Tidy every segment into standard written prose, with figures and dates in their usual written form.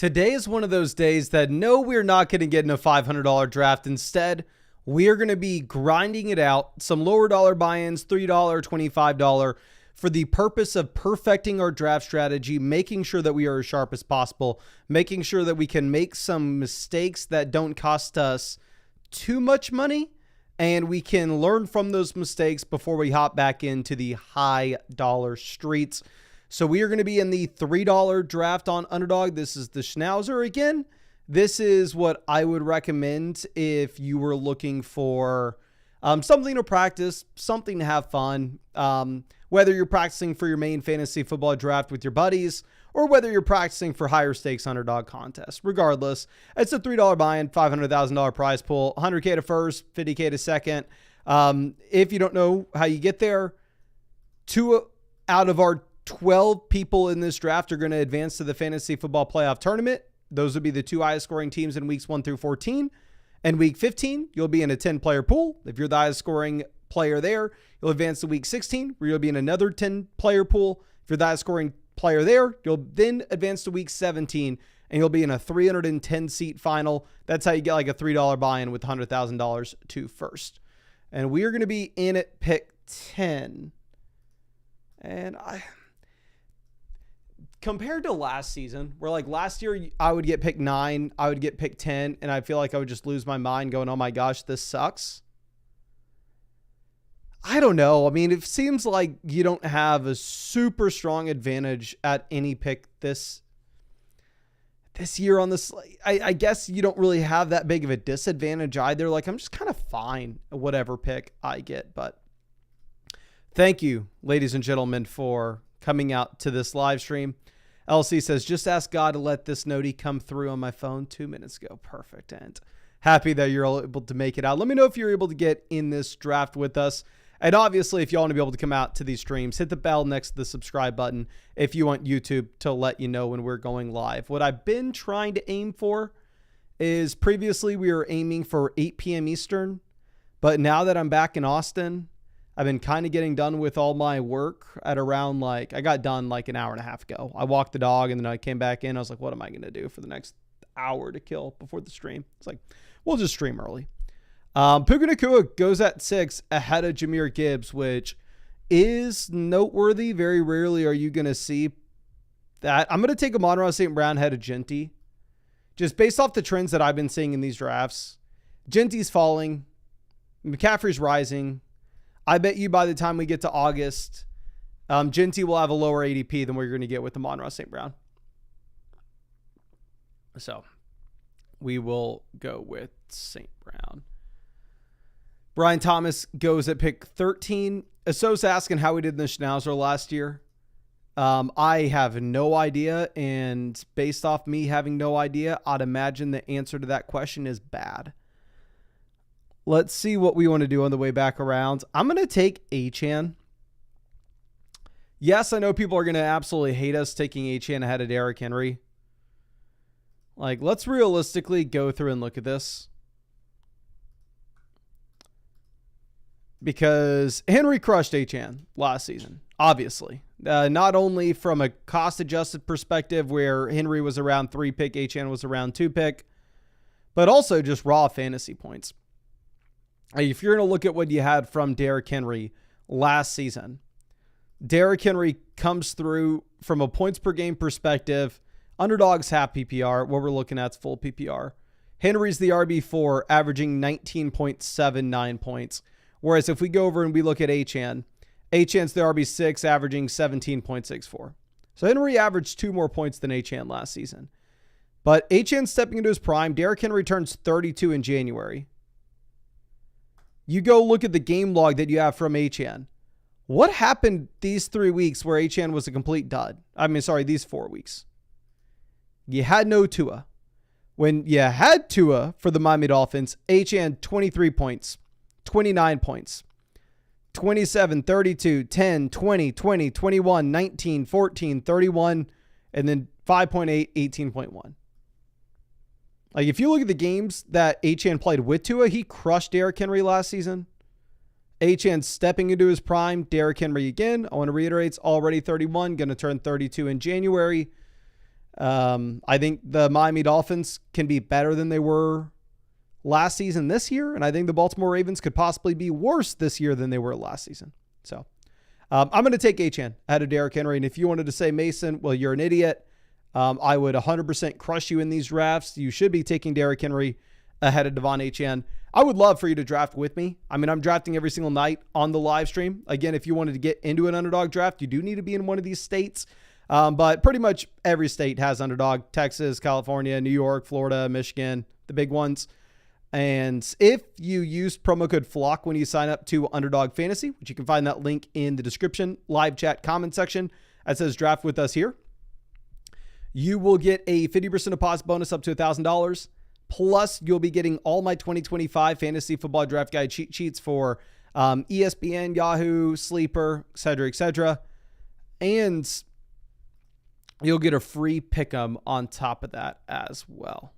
Today is one of those days that no, we're not going to get in a $500 draft. Instead, we are going to be grinding it out, some lower dollar buy-ins, $3, $25, for the purpose of perfecting our draft strategy, making sure that we are as sharp as possible, making sure that we can make some mistakes that don't cost us too much money, and we can learn from those mistakes before we hop back into the high dollar streets. So we are going to be in the $3 draft on Underdog. This is the Schnowzer again. This is what I would recommend if you were looking for something to practice, something to have fun. Whether you're practicing for your main fantasy football draft with your buddies or whether you're practicing for higher stakes underdog contests. Regardless, it's a $3 buy-in, $500,000 prize pool, $100K to first, $50K to second. If you don't know how you get there, 2 out of our 12 people in this draft are going to advance to the fantasy football playoff tournament. Those would be the 2 highest scoring teams in weeks 1 through 14. And week 15, you'll be in a 10-player pool. If you're the highest scoring player there, you'll advance to week 16, where you'll be in another 10-player pool. If you're the highest scoring player there, you'll then advance to week 17, and you'll be in a 310-seat final. That's how you get like a $3 buy-in with $100,000 to first. And we are going to be in at pick 10. And compared to last season, where like last year I would get pick 9, I would get pick 10, and I feel like I would just lose my mind going, oh my gosh, this sucks. I don't know. I mean, it seems like you don't have a super strong advantage at any pick this year on this. I guess you don't really have that big of a disadvantage either. Like, I'm just kind of fine at whatever pick I get. But thank you, ladies and gentlemen, for coming out to this live stream. LC says, just ask God to let this noti come through on my phone 2 minutes ago. Perfect. And happy that you're able to make it out. Let me know if you're able to get in this draft with us. And obviously, if you want to be able to come out to these streams, hit the bell next to the subscribe button if you want YouTube to let you know when we're going live. What I've been trying to aim for is previously we were aiming for 8 p.m. Eastern. But now that I'm back in Austin, I've been kind of getting done with all my work at around I got done like an hour and a half ago. I walked the dog and then I came back in. I was like, what am I going to do for the next hour to kill before the stream? It's like, we'll just stream early. Puka Nacua goes at 6 ahead of Jahmyr Gibbs, which is noteworthy. Very rarely are you going to see that. I'm going to take Amon-Ra St. Brown ahead of Genty. Just based off the trends that I've been seeing in these drafts. Genty's falling. McCaffrey's rising. I bet you by the time we get to August, Genty will have a lower ADP than what you're going to get with Amon-Ra St. Brown. So we will go with St. Brown. Brian Thomas goes at pick 13. Asos asking how we did in the Schnauzer last year. I have no idea. And based off me having no idea, I'd imagine the answer to that question is bad. Let's see what we want to do on the way back around. I'm going to take Achane. Yes, I know people are going to absolutely hate us taking Achane ahead of Derrick Henry. Let's realistically go through and look at this. Because Henry crushed Achane last season, obviously. Not only from a cost-adjusted perspective where Henry was around 3 pick, Achane was around 2 pick, but also just raw fantasy points. If you're going to look at what you had from Derrick Henry last season, Derrick Henry comes through from a points per game perspective. Underdog's half PPR. What we're looking at is full PPR. Henry's the RB4, averaging 19.79 points. Whereas if we go over and we look at Achane's the RB6, averaging 17.64. So Henry averaged 2 more points than Achane last season. But Achane's stepping into his prime. Derrick Henry turns 32 in January. You go look at the game log that you have from Achane. What happened these 3 weeks where Achane was a complete dud? These 4 weeks. You had no Tua. When you had Tua for the Miami Dolphins, Achane 23 points, 29 points, 27, 32, 10, 20, 20, 21, 19, 14, 31, and then 5.8, 18.1. If you look at the games that Achane played with Tua, he crushed Derrick Henry last season. Achane stepping into his prime. Derrick Henry again, I want to reiterate, it's already 31, going to turn 32 in January. I think the Miami Dolphins can be better than they were last season this year. And I think the Baltimore Ravens could possibly be worse this year than they were last season. So I'm going to take Achane ahead of Derrick Henry. And if you wanted to say Mason, well, you're an idiot. I would 100% crush you in these drafts. You should be taking Derrick Henry ahead of Devon Achane. I would love for you to draft with me. I mean, I'm drafting every single night on the live stream. Again, if you wanted to get into an underdog draft, you do need to be in one of these states. But pretty much every state has underdog. Texas, California, New York, Florida, Michigan, the big ones. And if you use promo code FLOCK when you sign up to Underdog Fantasy, which you can find that link in the description, live chat comment section, that says draft with us here, you will get a 50% deposit bonus up to $1,000. Plus, you'll be getting all my 2025 fantasy football draft guide cheat sheets for ESPN, Yahoo, Sleeper, etc., etc. And you'll get a free pick'em on top of that as well.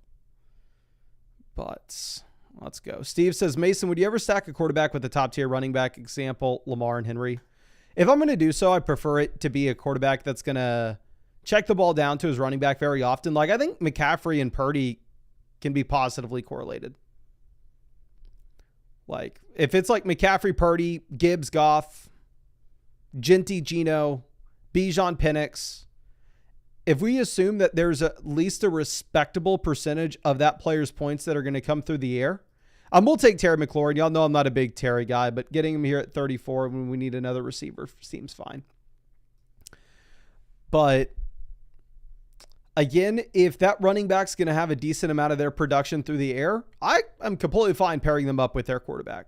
But let's go. Steve says, Mason, would you ever stack a quarterback with a top tier running back? Example, Lamar and Henry. If I'm going to do so, I prefer it to be a quarterback that's going to check the ball down to his running back very often. Like, I think McCaffrey and Purdy can be positively correlated. Like, if it's like McCaffrey, Purdy, Gibbs, Goff, Genty, Geno, Bijan, Penix, if we assume that there's at least a respectable percentage of that player's points that are going to come through the air, we'll take Terry McLaurin. Y'all know I'm not a big Terry guy, but getting him here at 34 when we need another receiver seems fine. But again, if that running back's going to have a decent amount of their production through the air, I'm completely fine pairing them up with their quarterback.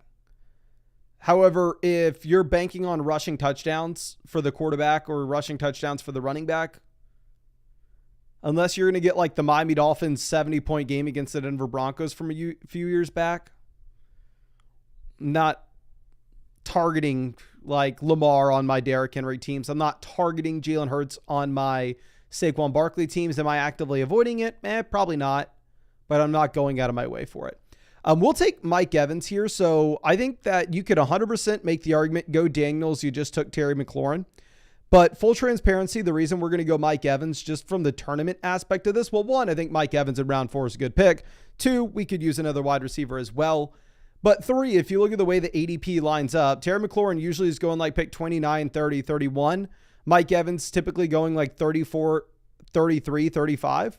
However, if you're banking on rushing touchdowns for the quarterback or rushing touchdowns for the running back, unless you're going to get like the Miami Dolphins 70-point game against the Denver Broncos from a few years back, not targeting like Lamar on my Derrick Henry teams. I'm not targeting Jalen Hurts on my Saquon Barkley teams. Am I actively avoiding it? Probably not, but I'm not going out of my way for it. We'll take Mike Evans here. So I think that you could 100% make the argument, go Daniels. You just took Terry McLaurin. But full transparency, the reason we're going to go Mike Evans just from the tournament aspect of this, well, one, I think Mike Evans in round 4 is a good pick. 2, we could use another wide receiver as well. But 3, if you look at the way the ADP lines up, Terry McLaurin usually is going like pick 29, 30, 31. Mike Evans typically going like 34, 33, 35.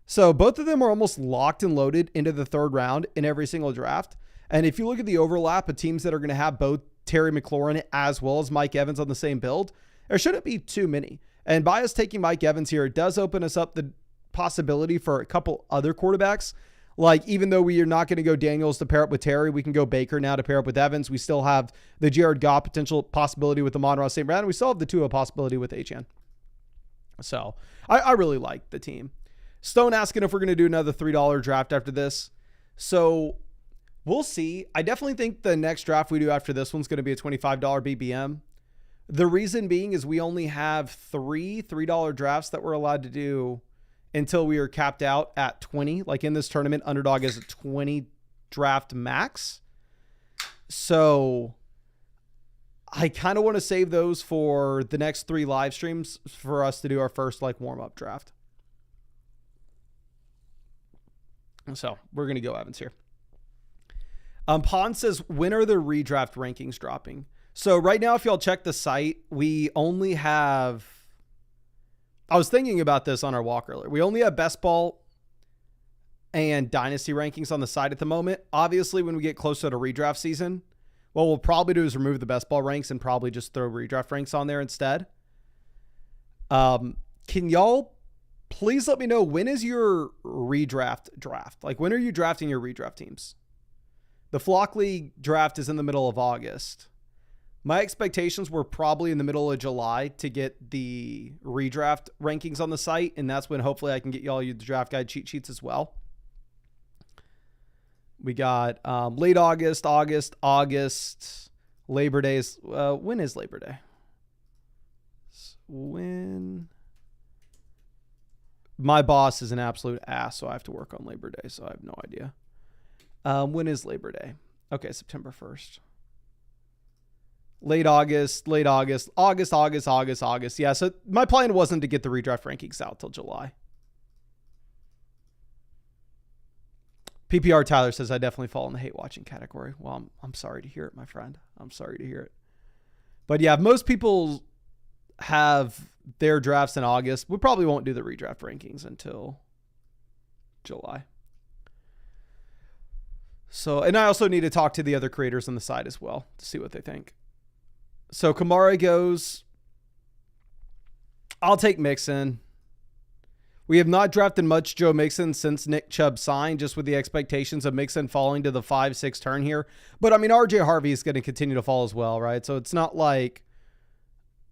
So both of them are almost locked and loaded into the 3rd round in every single draft. And if you look at the overlap of teams that are going to have both Terry McLaurin as well as Mike Evans on the same build, there shouldn't be too many. And by us taking Mike Evans here, it does open us up the possibility for a couple other quarterbacks. Like, even though we are not going to go Daniels to pair up with Terry, we can go Baker now to pair up with Evans. We still have the Jared Goff potential possibility with the Amon-Ra St. Brown. We still have the Tua possibility with Achane. So I really like the team. Stone asking if we're going to do another $3 draft after this. So we'll see. I definitely think the next draft we do after this one's going to be a $25 BBM. The reason being is we only have 3 $3 drafts that we're allowed to do until we are capped out at 20. Like in this tournament, Underdog is a 20 draft max. So I kind of want to save those for the next 3 live streams for us to do our first like warm-up draft. So we're going to go Evans here. Pond says, when are the redraft rankings dropping? So right now, if y'all check the site, we only have, I was thinking about this on our walk earlier. We only have best ball and dynasty rankings on the site at the moment. Obviously, when we get closer to redraft season, what we'll probably do is remove the best ball ranks and probably just throw redraft ranks on there instead. Can y'all please let me know, when is your redraft draft? Like, when are you drafting your redraft teams? The Flock League draft is in the middle of August. My expectations were probably in the middle of July to get the redraft rankings on the site, and that's when hopefully I can get y'all the draft guide cheat sheets as well. We got late August, Labor Day. When is Labor Day? When? My boss is an absolute ass, so I have to work on Labor Day, so I have no idea. When is Labor Day? Okay, September 1st. Late August. Yeah, so my plan wasn't to get the redraft rankings out till July. PPR Tyler says, I definitely fall in the hate watching category. Well, I'm sorry to hear it, my friend. I'm sorry to hear it. But yeah, most people have their drafts in August. We probably won't do the redraft rankings until July. So, and I also need to talk to the other creators on the side as well to see what they think. So Kamara goes. I'll take Mixon. We have not drafted much Joe Mixon since Nick Chubb signed, just with the expectations of Mixon falling to the 5-6 turn here. But I mean, RJ Harvey is going to continue to fall as well, right? So it's not like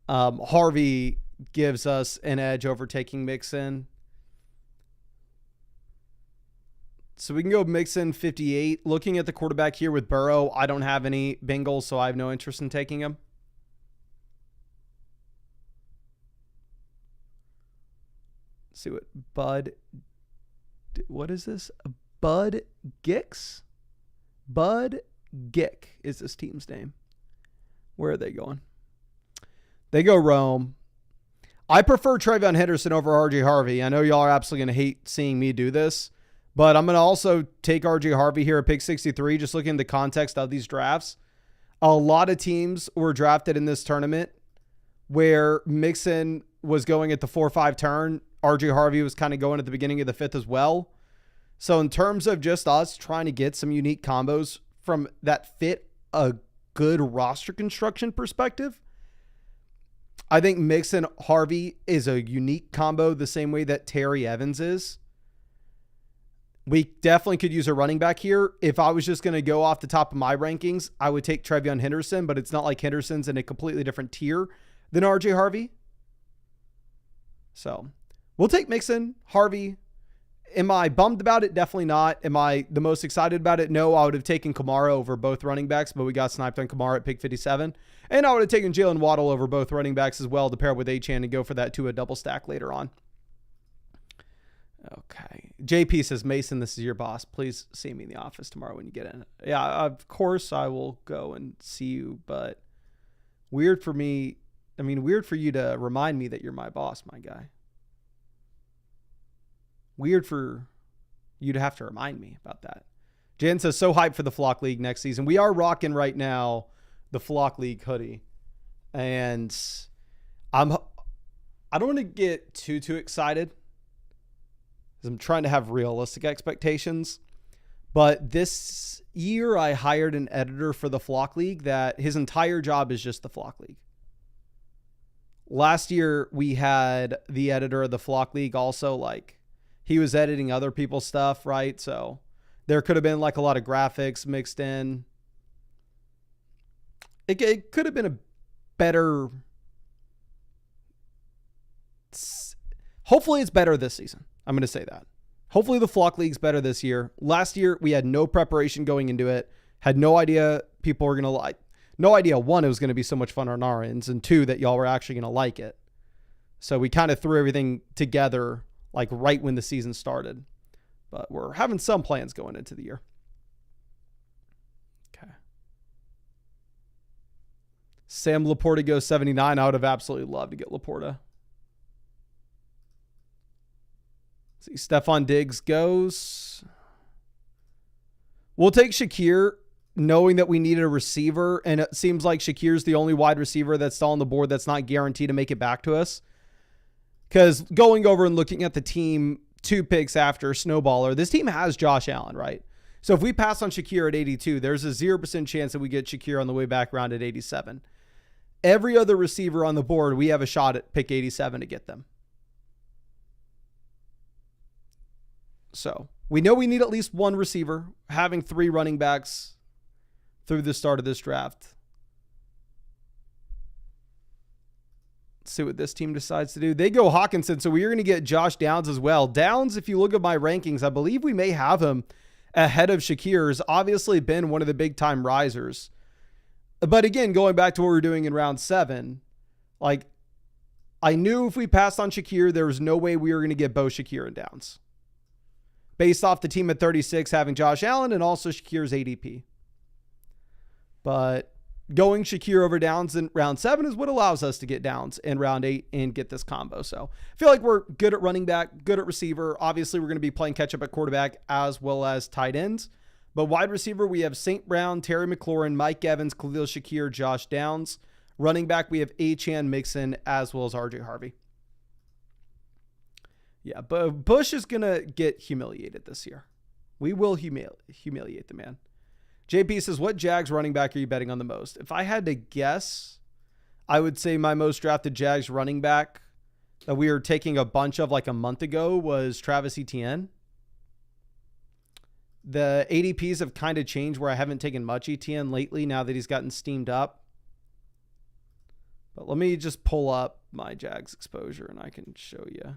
Harvey gives us an edge over taking Mixon. So we can go Mixon 58. Looking at the quarterback here with Burrow, I don't have any Bengals, so I have no interest in taking him. Let's see what is this? Bud Gicks? Bud Gick is this team's name. Where are they going? They go Rome. I prefer Travion Henderson over RJ Harvey. I know y'all are absolutely going to hate seeing me do this, but I'm going to also take RJ Harvey here at pick 63, just looking at the context of these drafts. A lot of teams were drafted in this tournament where Mixon was going at the 4-5 turn. RJ Harvey was kind of going at the beginning of the 5th as well. So in terms of just us trying to get some unique combos from that fit a good roster construction perspective, I think Mixon Harvey is a unique combo the same way that Terry Evans is. We definitely could use a running back here. If I was just going to go off the top of my rankings, I would take Travion Henderson, but it's not like Henderson's in a completely different tier than RJ Harvey. So we'll take Mixon, Harvey. Am I bummed about it? Definitely not. Am I the most excited about it? No, I would have taken Kamara over both running backs, but we got sniped on Kamara at pick 57. And I would have taken Jalen Waddle over both running backs as well to pair with Achane and go for that Tua double stack later on. Okay. JP says, Mason, this is your boss. Please see me in the office tomorrow when you get in. Yeah, of course I will go and see you, but weird for me. I mean, weird for you to remind me that you're my boss, my guy. Weird for you to have to remind me about that. Jen says, so hyped for the Flock League next season. We are rocking right now the Flock League hoodie. And I don't want to get too excited, because I'm trying to have realistic expectations. But this year I hired an editor for the Flock League that his entire job is just the Flock League. Last year we had the editor of the Flock League also, like, he was editing other people's stuff, right? So there could have been like a lot of graphics mixed in. It could have been a better. Hopefully it's better this season. I'm going to say that. Hopefully the Flock League's better this year. Last year we had no preparation going into it. Had no idea people were going to like. No idea, one, it was going to be so much fun on our ends, and two, that y'all were actually going to like it. So we kind of threw everything together like right when the season started. But we're having some plans going into the year. Okay. Sam Laporta goes 79. I would have absolutely loved to get Laporta. See, Stephon Diggs goes. We'll take Shakir, knowing that we needed a receiver, and it seems like Shakir's the only wide receiver that's still on the board that's not guaranteed to make it back to us. Because going over and looking at the team 2 picks after Snowballer, this team has Josh Allen, right? So if we pass on Shakir at 82, there's a 0% chance that we get Shakir on the way back around at 87. Every other receiver on the board, we have a shot at pick 87 to get them. So we know we need at least one receiver. Having 3 running backs through the start of this draft. Let's see what this team decides to do. They go Hawkinson, so we're going to get Josh Downs as well. Downs, if you look at my rankings, I believe we may have him ahead of Shakir's. Obviously been one of the big-time risers. But again, going back to what we were doing in round 7, like, I knew if we passed on Shakir, there was no way we were going to get both Shakir and Downs. Based off the team at 36 having Josh Allen and also Shakir's ADP. But going Shakir over Downs in round 7 is what allows us to get Downs in round 8 and get this combo. So I feel like we're good at running back, good at receiver. Obviously, we're going to be playing catch up at quarterback as well as tight ends. But wide receiver, we have St. Brown, Terry McLaurin, Mike Evans, Khalil Shakir, Josh Downs. Running back, we have Achane Mixon as well as RJ Harvey. Yeah, but Bush is going to get humiliated this year. We will humiliate the man. JP says, what Jags running back are you betting on the most? If I had to guess, I would say my most drafted Jags running back that we were taking a bunch of like a month ago was Travis Etienne. The ADPs have kind of changed where I haven't taken much Etienne lately now that he's gotten steamed up. But let me just pull up my Jags exposure and I can show you.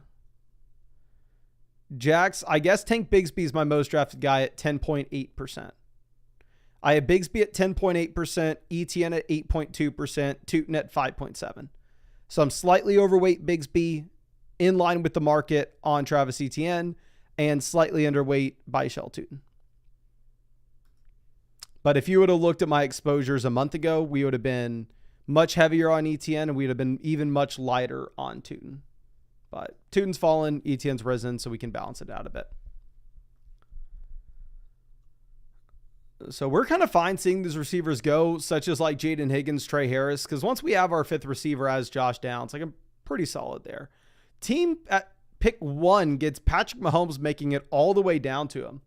Jags, I guess Tank Bigsby is my most drafted guy at 10.8%. I have Bigsby at 10.8%, Etienne at 8.2%, Tootin at 5.7%. So I'm slightly overweight Bigsby, in line with the market on Travis Etienne, and slightly underweight by Shell Tootin. But if you would have looked at my exposures a month ago, we would have been much heavier on Etienne, and we would have been even much lighter on Tootin. But Tootin's fallen, Etienne's risen, so we can balance it out a bit. So we're kind of fine seeing these receivers go, such as like Jaden Higgins, Trey Harris, because once we have our 5th receiver as Josh Downs, like I'm pretty solid there. Team at pick 1 gets Patrick Mahomes, making it all the way down to him,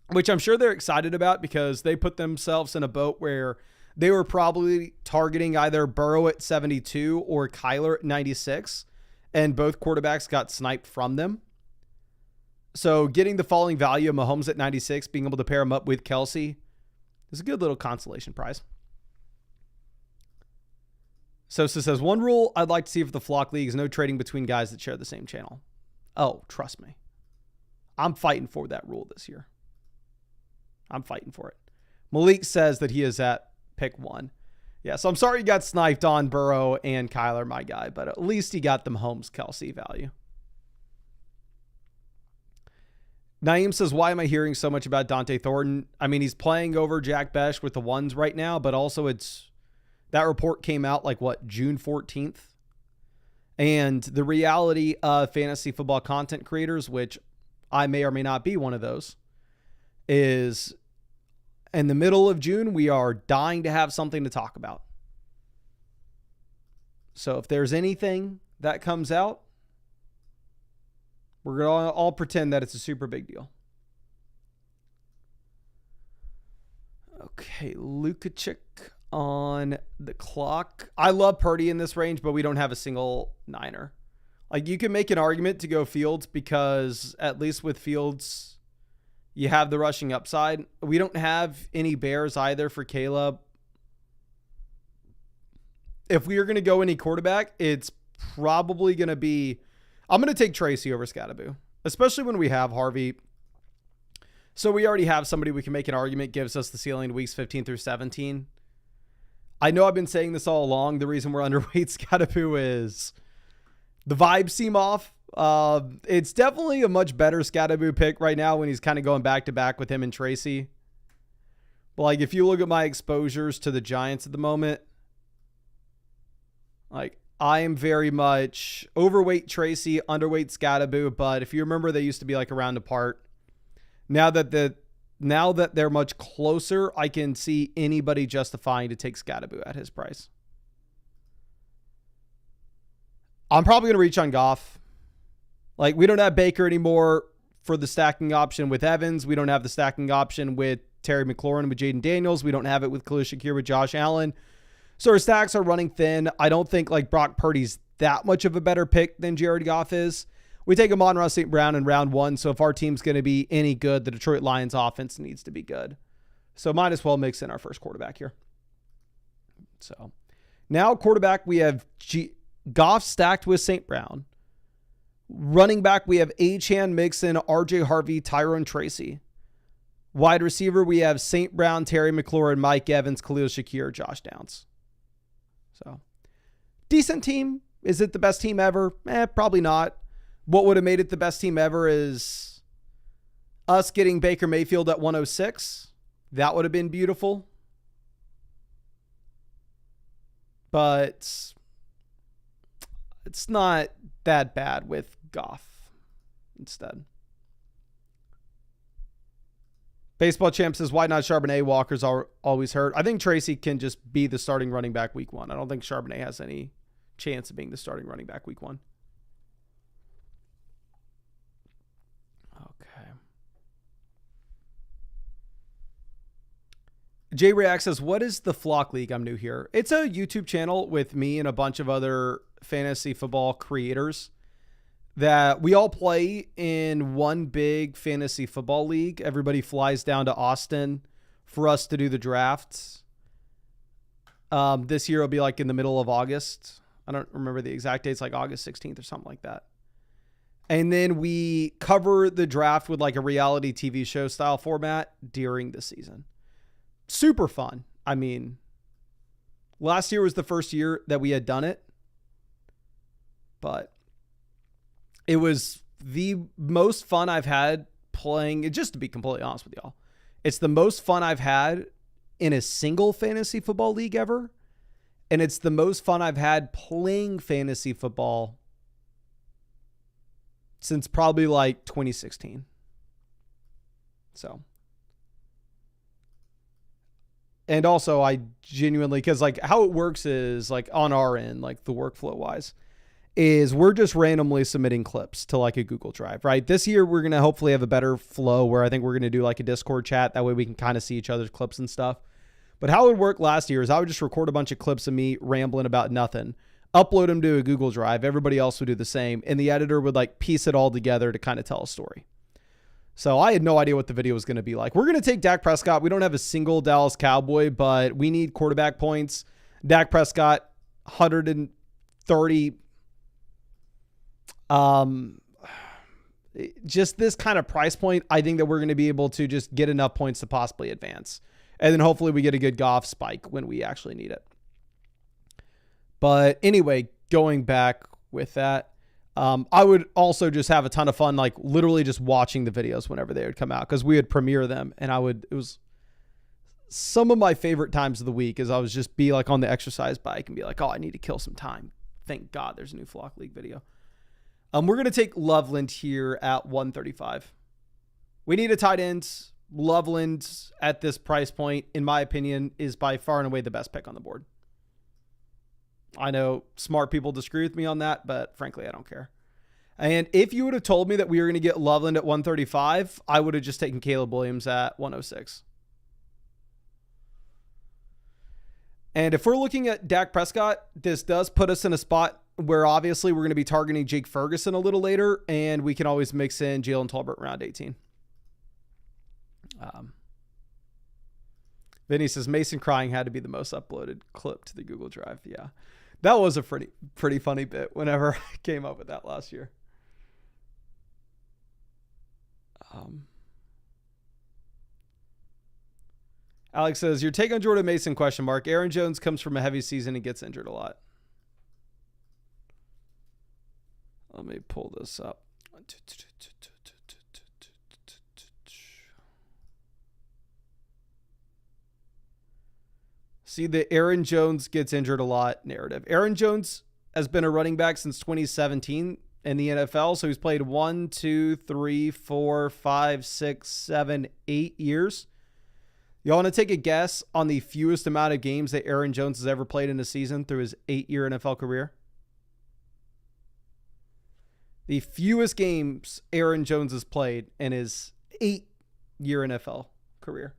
which I'm sure they're excited about because they put themselves in a boat where they were probably targeting either Burrow at 72 or Kyler at 96, and both quarterbacks got sniped from them. So getting the falling value of Mahomes at 96, being able to pair him up with Kelsey is a good little consolation prize. Sosa says, one rule I'd like to see for the Flock League is no trading between guys that share the same channel. Oh, trust me. I'm fighting for that rule this year. I'm fighting for it. Malik says that he is at pick 1. Yeah, so I'm sorry you got sniped on Burrow and Kyler, my guy, but at least he got the Mahomes Kelsey value. Naeem says, why am I hearing so much about Dante Thornton? I mean, he's playing over Jack Besh with the ones right now, but also that report came out like June 14th. And the reality of fantasy football content creators, which I may or may not be one of those, is in the middle of June, we are dying to have something to talk about. So if there's anything that comes out, we're going to all pretend that it's a super big deal. Okay, Lukacic on the clock. I love Purdy in this range, but we don't have a single Niner. Like, you can make an argument to go Fields because at least with Fields, you have the rushing upside. We don't have any Bears either for Caleb. If we are going to go any quarterback, it's probably going to be... I'm going to take Tracy over Scattaboo, especially when we have Harvey. So we already have somebody we can make an argument gives us the ceiling to weeks 15 through 17. I know I've been saying this all along. The reason we're underweight Scattaboo is the vibes seem off. It's definitely a much better Scattaboo pick right now when he's kind of going back to back with him and Tracy. But like, if you look at my exposures to the Giants at the moment, like, I am very much overweight Tracy, underweight Scattaboo, but if you remember, they used to be like around apart. Now that they're much closer, I can see anybody justifying to take Scattaboo at his price. I'm probably going to reach on Goff. Like, we don't have Baker anymore for the stacking option with Evans. We don't have the stacking option with Terry McLaurin with Jaden Daniels. We don't have it with Khalil Shakir with Josh Allen. So our stacks are running thin. I don't think like Brock Purdy's that much of a better pick than Jared Goff is. We take Amon-Ra St. Brown in round 1. So if our team's going to be any good, the Detroit Lions offense needs to be good. So might as well mix in our first quarterback here. So now quarterback, we have Goff stacked with St. Brown. Running back, we have Achane Mixon, RJ Harvey, Tyrone Tracy. Wide receiver, we have St. Brown, Terry McLaurin, Mike Evans, Khalil Shakir, Josh Downs. So, decent team. Is it the best team ever? Probably not. What would have made it the best team ever is us getting Baker Mayfield at 106. That would have been beautiful. but it's not that bad with Goff instead. Baseball Champ says, why not Charbonnet? Walker's always hurt. I think Tracy can just be the starting running back week 1. I don't think Charbonnet has any chance of being the starting running back week 1. Okay. Jay React says, what is the Flock League? I'm new here. It's a YouTube channel with me and a bunch of other fantasy football creators that we all play in one big fantasy football league. Everybody flies down to Austin for us to do the drafts. This year it'll be like in the middle of August. I don't remember the exact dates, like August 16th or something like that. And then we cover the draft with like a reality TV show style format during the season. Super fun. I mean, last year was the first year that we had done it, but it was the most fun I've had playing. Just to be completely honest with y'all, it's the most fun I've had in a single fantasy football league ever. And it's the most fun I've had playing fantasy football since probably like 2016. So. And also I genuinely, because like how it works is like on our end, like the workflow wise, is we're just randomly submitting clips to like a Google Drive, right? This year, we're going to hopefully have a better flow where I think we're going to do like a Discord chat. That way we can kind of see each other's clips and stuff. But how it would work last year is I would just record a bunch of clips of me rambling about nothing, upload them to a Google Drive. Everybody else would do the same. And the editor would like piece it all together to kind of tell a story. So I had no idea what the video was going to be like. We're going to take Dak Prescott. We don't have a single Dallas Cowboy, but we need quarterback points. Dak Prescott, 130. Just this kind of price point, I think that we're going to be able to just get enough points to possibly advance. And then hopefully we get a good Goff spike when we actually need it. But anyway, going back with that, I would also just have a ton of fun, like literally just watching the videos whenever they would come out, because we would premiere them. And it was some of my favorite times of the week is I was just be like on the exercise bike and be like, oh, I need to kill some time. Thank God there's a new Flock League video. We're going to take Loveland here at 135. We need a tight end. Loveland at this price point, in my opinion, is by far and away the best pick on the board. I know smart people disagree with me on that, but frankly, I don't care. And if you would have told me that we were going to get Loveland at 135, I would have just taken Caleb Williams at 106. And if we're looking at Dak Prescott, this does put us in a spot where obviously we're going to be targeting Jake Ferguson a little later, and we can always mix in Jalen Tolbert round 18. Vinny says Mason crying had to be the most uploaded clip to the Google Drive. Yeah, that was a pretty funny bit whenever I came up with that last year. Alex says, your take on Jordan Mason, ? Aaron Jones comes from a heavy season and gets injured a lot. Let me pull this up. See the Aaron Jones gets injured a lot narrative. Aaron Jones has been a running back since 2017 in the NFL. So he's played 1, 2, 3, 4, 5, 6, 7, 8 years. Y'all want to take a guess on the fewest amount of games that Aaron Jones has ever played in a season through his 8-year NFL career? The fewest games Aaron Jones has played in his 8-year NFL career.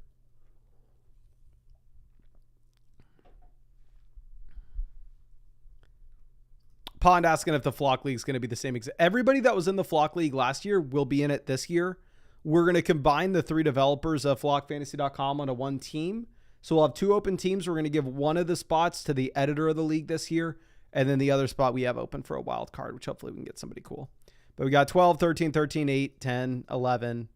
Pond asking if the Flock League is going to be the same. Everybody that was in the Flock League last year will be in it this year. We're going to combine the 3 developers of flockfantasy.com onto one team. So we'll have 2 open teams. We're going to give one of the spots to the editor of the league this year. And then the other spot we have open for a wild card, which hopefully we can get somebody cool. But we got 12, 13, 13, 8, 10, 11.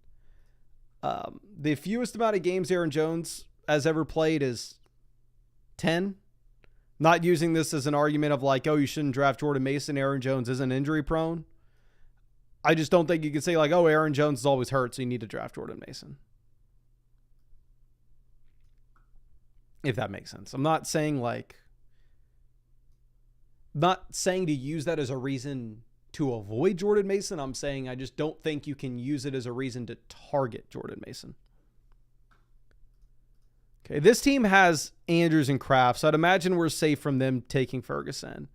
The fewest amount of games Aaron Jones has ever played is 10. Not using this as an argument of like, oh, you shouldn't draft Jordan Mason. Aaron Jones isn't injury prone. I just don't think you can say like, oh, Aaron Jones is always hurt, so you need to draft Jordan Mason. If that makes sense. I'm not saying like not saying to use that as a reason to avoid Jordan Mason. I'm saying I just don't think you can use it as a reason to target Jordan Mason. Okay, this team has Andrews and Kraft, so I'd imagine we're safe from them taking Ferguson.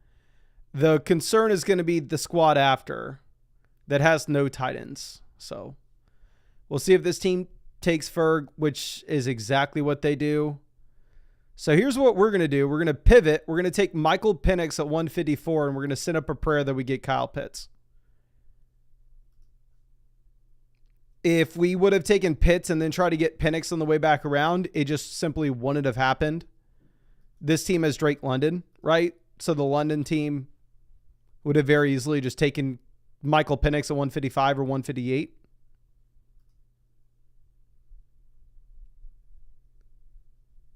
The concern is going to be the squad after that has no tight ends. So we'll see if this team takes Ferg, which is exactly what they do. So here's what we're going to do. We're going to pivot. We're going to take Michael Penix at 154, and we're going to send up a prayer that we get Kyle Pitts. If we would have taken Pitts and then tried to get Penix on the way back around, it just simply wouldn't have happened. This team has Drake London, right? So the London team would have very easily just taken Michael Penix at 155 or 158.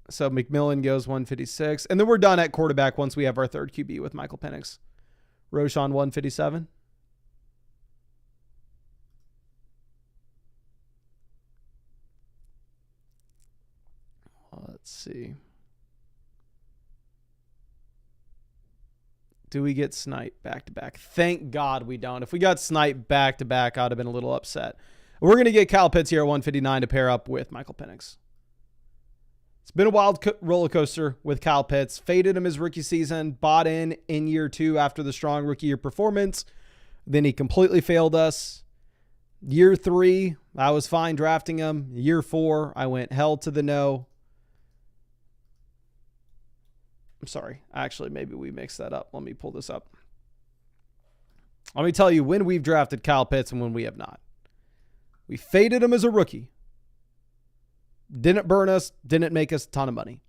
So McMillan goes 156. And then we're done at quarterback once we have our third QB with Michael Penix. Roshan 157. Let's see. Do we get sniped back-to-back? Thank God we don't. If we got sniped back-to-back, I would have been a little upset. We're going to get Kyle Pitts here at 159 to pair up with Michael Penix. It's been a wild roller coaster with Kyle Pitts. Faded him his rookie season, bought in year 2 after the strong rookie year performance. Then he completely failed us. Year 3, I was fine drafting him. Year 4, I went hell to the no. I'm sorry. Actually, maybe we mixed that up. Let me pull this up. Let me tell you when we've drafted Kyle Pitts and when we have not. We faded him as a rookie. Didn't burn us, didn't make us a ton of money.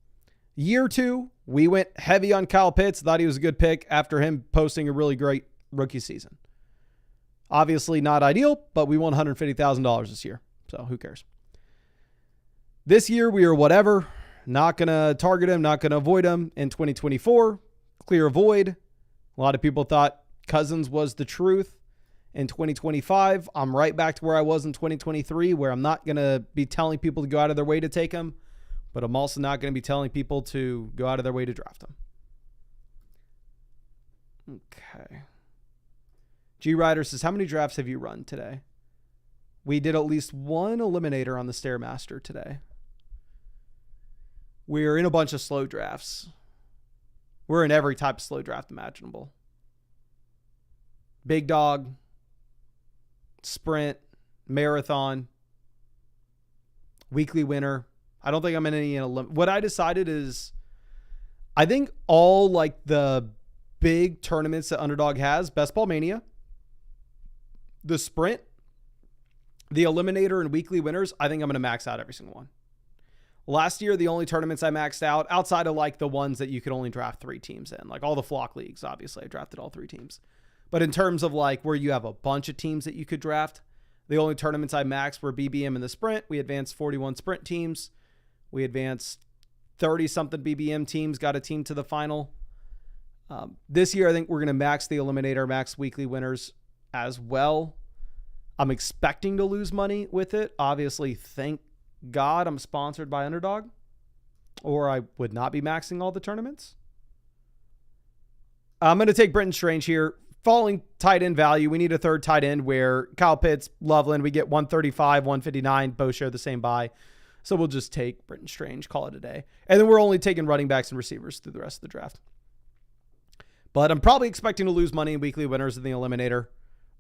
Year 2, we went heavy on Kyle Pitts, thought he was a good pick after him posting a really great rookie season. Obviously not ideal, but we won $150,000 this year, so who cares? This year, we are whatever. Not going to target him, not going to avoid him. In 2024, clear avoid. A lot of people thought Cousins was the truth. In 2025, I'm right back to where I was in 2023, where I'm not going to be telling people to go out of their way to take him, but I'm also not going to be telling people to go out of their way to draft him. Okay. G Ryder says, how many drafts have you run today? We did at least one eliminator on the Stairmaster today. We're in a bunch of slow drafts. We're in every type of slow draft imaginable. Big dog, sprint, marathon, weekly winner. I don't think I'm in any. What I decided is, I think all like the big tournaments that Underdog has, Best Ball Mania, the sprint, the eliminator, and weekly winners, I think I'm going to max out every single one. Last year, the only tournaments I maxed out, outside of like the ones that you could only draft 3 teams in, like all the flock leagues, obviously, I drafted all 3 teams. But in terms of like where you have a bunch of teams that you could draft, the only tournaments I maxed were BBM and the sprint. We advanced 41 sprint teams. We advanced 30-something BBM teams, got a team to the final. This year, I think we're going to max the eliminator, max weekly winners as well. I'm expecting to lose money with it. Obviously, thank God I'm sponsored by Underdog, or I would not be maxing all the tournaments. I'm going to take Brenton Strange here. Falling tight end value. We need a third tight end where Kyle Pitts, Loveland, we get 135, 159, both share the same buy. So we'll just take Brenton Strange, call it a day. And then we're only taking running backs and receivers through the rest of the draft. But I'm probably expecting to lose money in weekly winners in the eliminator.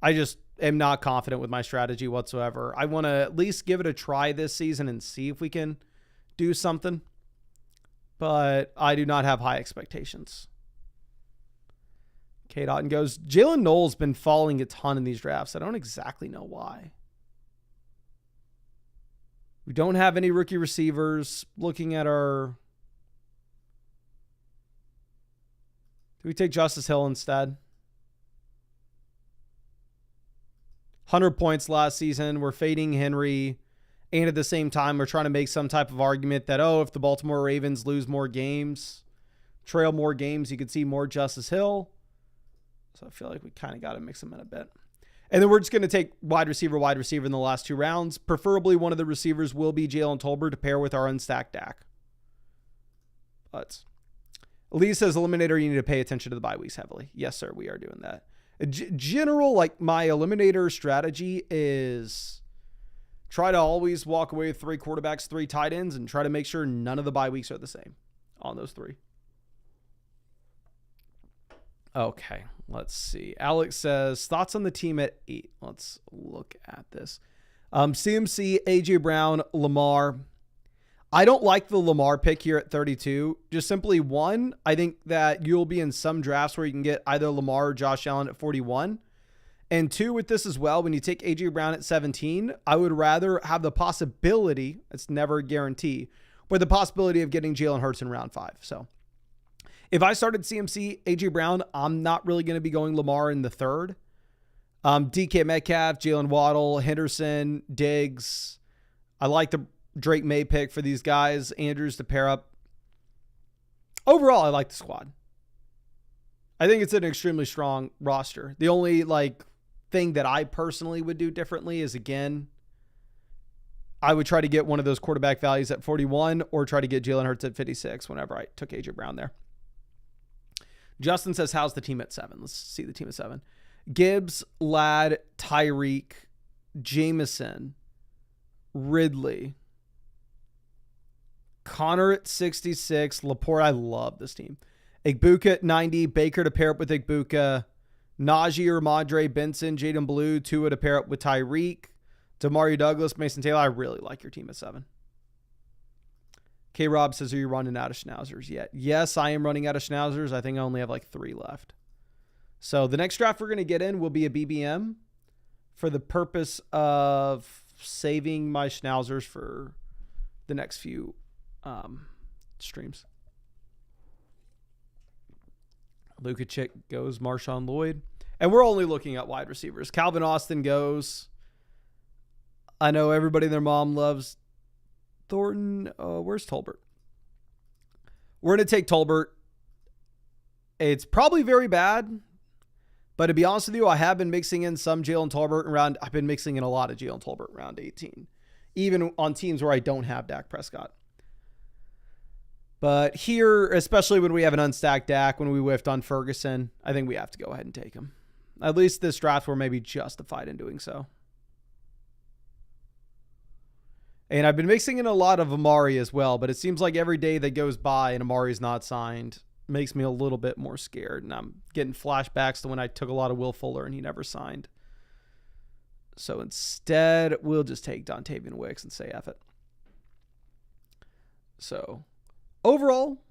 I just am not confident with my strategy whatsoever. I want to at least give it a try this season and see if we can do something. But I do not have high expectations. K. Dotton goes, Jalen Noel's been falling a ton in these drafts. I don't exactly know why. We don't have any rookie receivers. Looking at our... Do we take Justice Hill instead? 100 points last season. We're fading Henry. And at the same time, we're trying to make some type of argument that, oh, if the Baltimore Ravens lose more games, trail more games, you could see more Justice Hill. So I feel like we kind of got to mix them in a bit. And then we're just going to take wide receiver in the last 2 rounds. Preferably one of the receivers will be Jalen Tolbert to pair with our unstacked Dak. But Lee says, Eliminator, you need to pay attention to the bye weeks heavily. Yes, sir, we are doing that. General, like my Eliminator strategy is try to always walk away with 3 quarterbacks, 3 tight ends, and try to make sure none of the bye weeks are the same on those 3. Okay, let's see. Alex says, thoughts on the team at 8. Let's look at this. CMC, AJ Brown, Lamar. I don't like the Lamar pick here at 32. Just simply, one, I think that you'll be in some drafts where you can get either Lamar or Josh Allen at 41. And 2, with this as well, when you take AJ Brown at 17, I would rather have the possibility, it's never a guarantee, but the possibility of getting Jalen Hurts in round 5. So if I started CMC, AJ Brown, I'm not really going to be going Lamar in the 3rd. DK Metcalf, Jalen Waddle, Henderson, Diggs. I like the Drake May pick for these guys. Andrews to pair up. Overall, I like the squad. I think it's an extremely strong roster. The only thing that I personally would do differently is, again, I would try to get one of those quarterback values at 41 or try to get Jalen Hurts at 56 whenever I took AJ Brown there. Justin says, how's the team at 7? Let's see the team at 7. Gibbs, Ladd, Tyreek, Jameson, Ridley, Connor at 66, Laporte. I love this team. Igbuka at 90, Baker to pair up with Igbuka, Najee, Ramondre, Benson, Jaden Blue, Tua to pair up with Tyreek, Demario Douglas, Mason Taylor. I really like your team at 7. K-Rob says, are you running out of Schnauzers yet? Yes, I am running out of Schnauzers. I think I only have 3 left. So the next draft we're going to get in will be a BBM for the purpose of saving my Schnauzers for the next few streams. Luka Chick goes, Marshawn Lloyd. And we're only looking at wide receivers. Calvin Austin goes. I know everybody and their mom loves Thornton. Where's Tolbert? We're going to take Tolbert. It's probably very bad. But to be honest with you, I have been mixing in some Jalen Tolbert around. I've been mixing in a lot of Jalen Tolbert around 18. Even on teams where I don't have Dak Prescott. But here, especially when we have an unstacked Dak, when we whiffed on Ferguson, I think we have to go ahead and take him. At least this draft, we're maybe justified in doing so. And I've been mixing in a lot of Amari as well, but it seems like every day that goes by and Amari's not signed makes me a little bit more scared. And I'm getting flashbacks to when I took a lot of Will Fuller and he never signed. So instead, we'll just take Dontavian Wicks and say F it. So overall,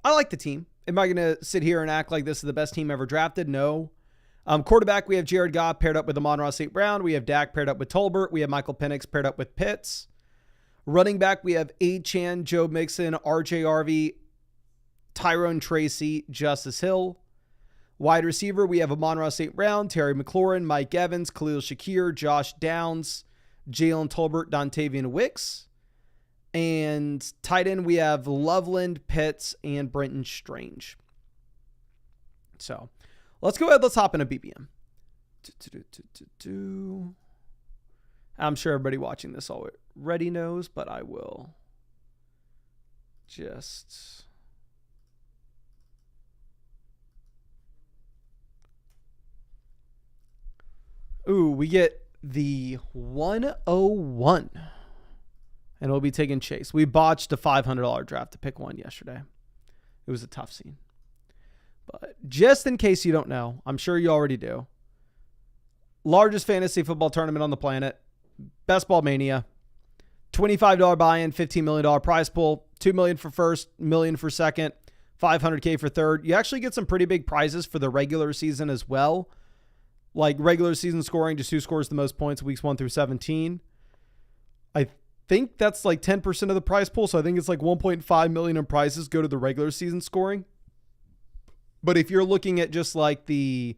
I like the team. Am I going to sit here and act like this is the best team ever drafted? No. Quarterback, we have Jared Goff paired up with Amon-Ra St. Brown. We have Dak paired up with Tolbert. We have Michael Penix paired up with Pitts. Running back, we have Achane, Joe Mixon, RJ Arvey, Tyrone Tracy, Justice Hill. Wide receiver, we have Amon-Ra St. Brown, Terry McLaurin, Mike Evans, Khalil Shakir, Josh Downs, Jalen Tolbert, Dontavian Wicks. And tight end, we have Loveland, Pitts, and Brenton Strange. So let's go ahead. Let's hop in a BBM. I'm sure everybody watching this already knows, but I will just... Ooh, we get the 101. And we'll be taking Chase. We botched a $500 draft to pick one yesterday. It was a tough scene. But just in case you don't know, I'm sure you already do. Largest fantasy football tournament on the planet. Best Ball Mania. $25 buy-in, $15 million prize pool. $2 million for first, $1 million for second, $500K for third. You actually get some pretty big prizes for the regular season as well. Like regular season scoring, just who scores the most points weeks 1 through 17. I think that's 10% of the prize pool. So I think it's $1.5 million in prizes go to the regular season scoring. But if you're looking at just the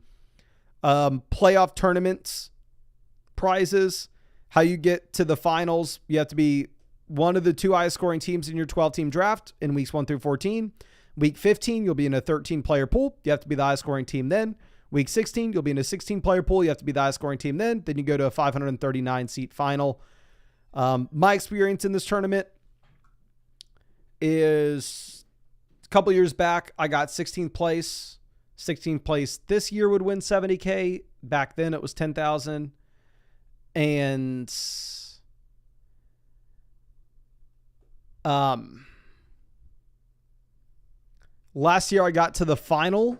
playoff tournaments prizes, how you get to the finals, you have to be one of the 2 highest scoring teams in your 12-team draft in weeks 1 through 14. Week 15, you'll be in a 13-player pool. You have to be the highest scoring team then. Week 16, you'll be in a 16-player pool. You have to be the highest scoring team then. Then you go to a 539-seat final. My experience in this tournament is couple years back, I got 16th place. 16th place this year would win $70K. Back then it was $10,000. And last year I got to the final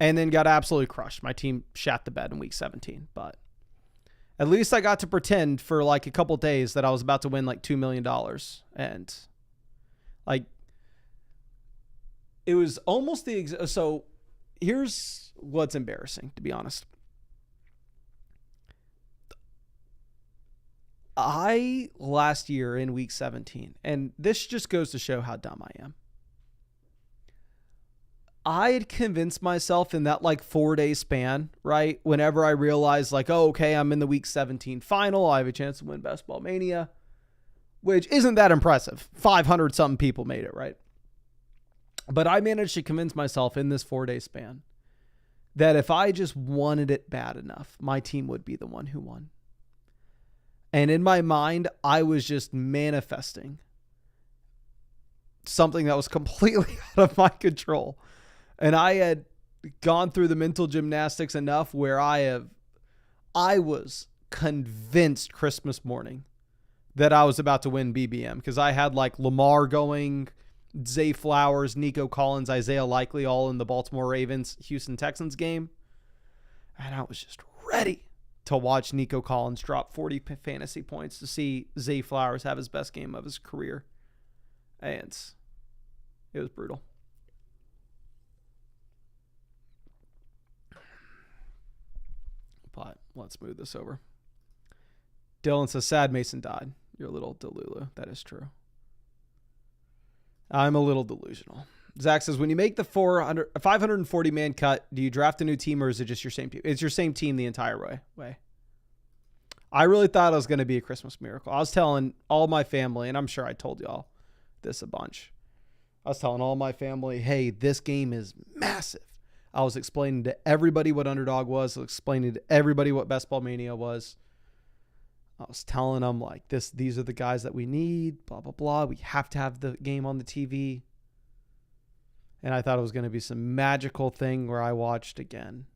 and then got absolutely crushed. My team shat the bed in week 17, but at least I got to pretend for like a couple days that I was about to win like $2 million. And like, it was almost so here's what's embarrassing, to be honest. Last year in week 17, and this just goes to show how dumb I am. I had convinced myself in that like 4-day span, right? Whenever I realized like, oh, okay, I'm in the week 17 final. I have a chance to win Best Ball Mania, which isn't that impressive. 500 something people made it, right? But I managed to convince myself in this 4-day span that if I just wanted it bad enough, my team would be the one who won. And in my mind, I was just manifesting something that was completely out of my control. And I had gone through the mental gymnastics enough where I was convinced Christmas morning that I was about to win BBM, because I had like Lamar going, Zay Flowers, Nico Collins, Isaiah Likely all in the Baltimore Ravens, Houston Texans game. And I was just ready to watch Nico Collins drop 40 fantasy points, to see Zay Flowers have his best game of his career. And it was brutal. But let's move this over. Dylan says, sad Mason died. You're a little delulu. That is true. I'm a little delusional. Zach says, when you make the 540-man cut, do you draft a new team, or is it just your same team? It's your same team the entire way. I really thought it was going to be a Christmas miracle. I was telling all my family, and I'm sure I told y'all this a bunch. I was telling all my family, hey, this game is massive. I was explaining to everybody what Underdog was. I was explaining to everybody what Best Ball Mania was. I was telling them, like, these are the guys that we need, blah, blah, blah. We have to have the game on the TV. And I thought it was going to be some magical thing where I watched again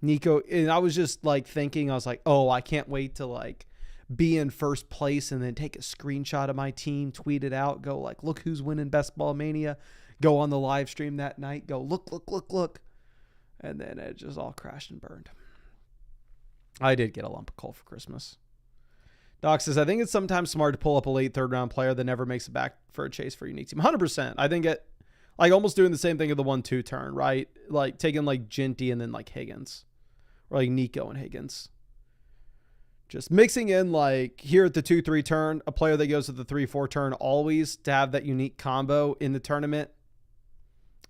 Nico. And I was just like thinking, I was like, oh, I can't wait to like be in first place and then take a screenshot of my team, tweet it out, go like, look who's winning Best Ball Mania. Go on the live stream that night, go look. And then it just all crashed and burned. I did get a lump of coal for Christmas. Doc says, I think it's sometimes smart to pull up a late third-round player that never makes it back for a chase for a unique team. 100%. I think it, like, almost doing the same thing at the 1-2 turn, right? Like, taking, like, Ginty and then, like, Higgins. Or, like, Nico and Higgins. Just mixing in, like, here at the 2-3 turn, a player that goes to the 3-4 turn always to have that unique combo in the tournament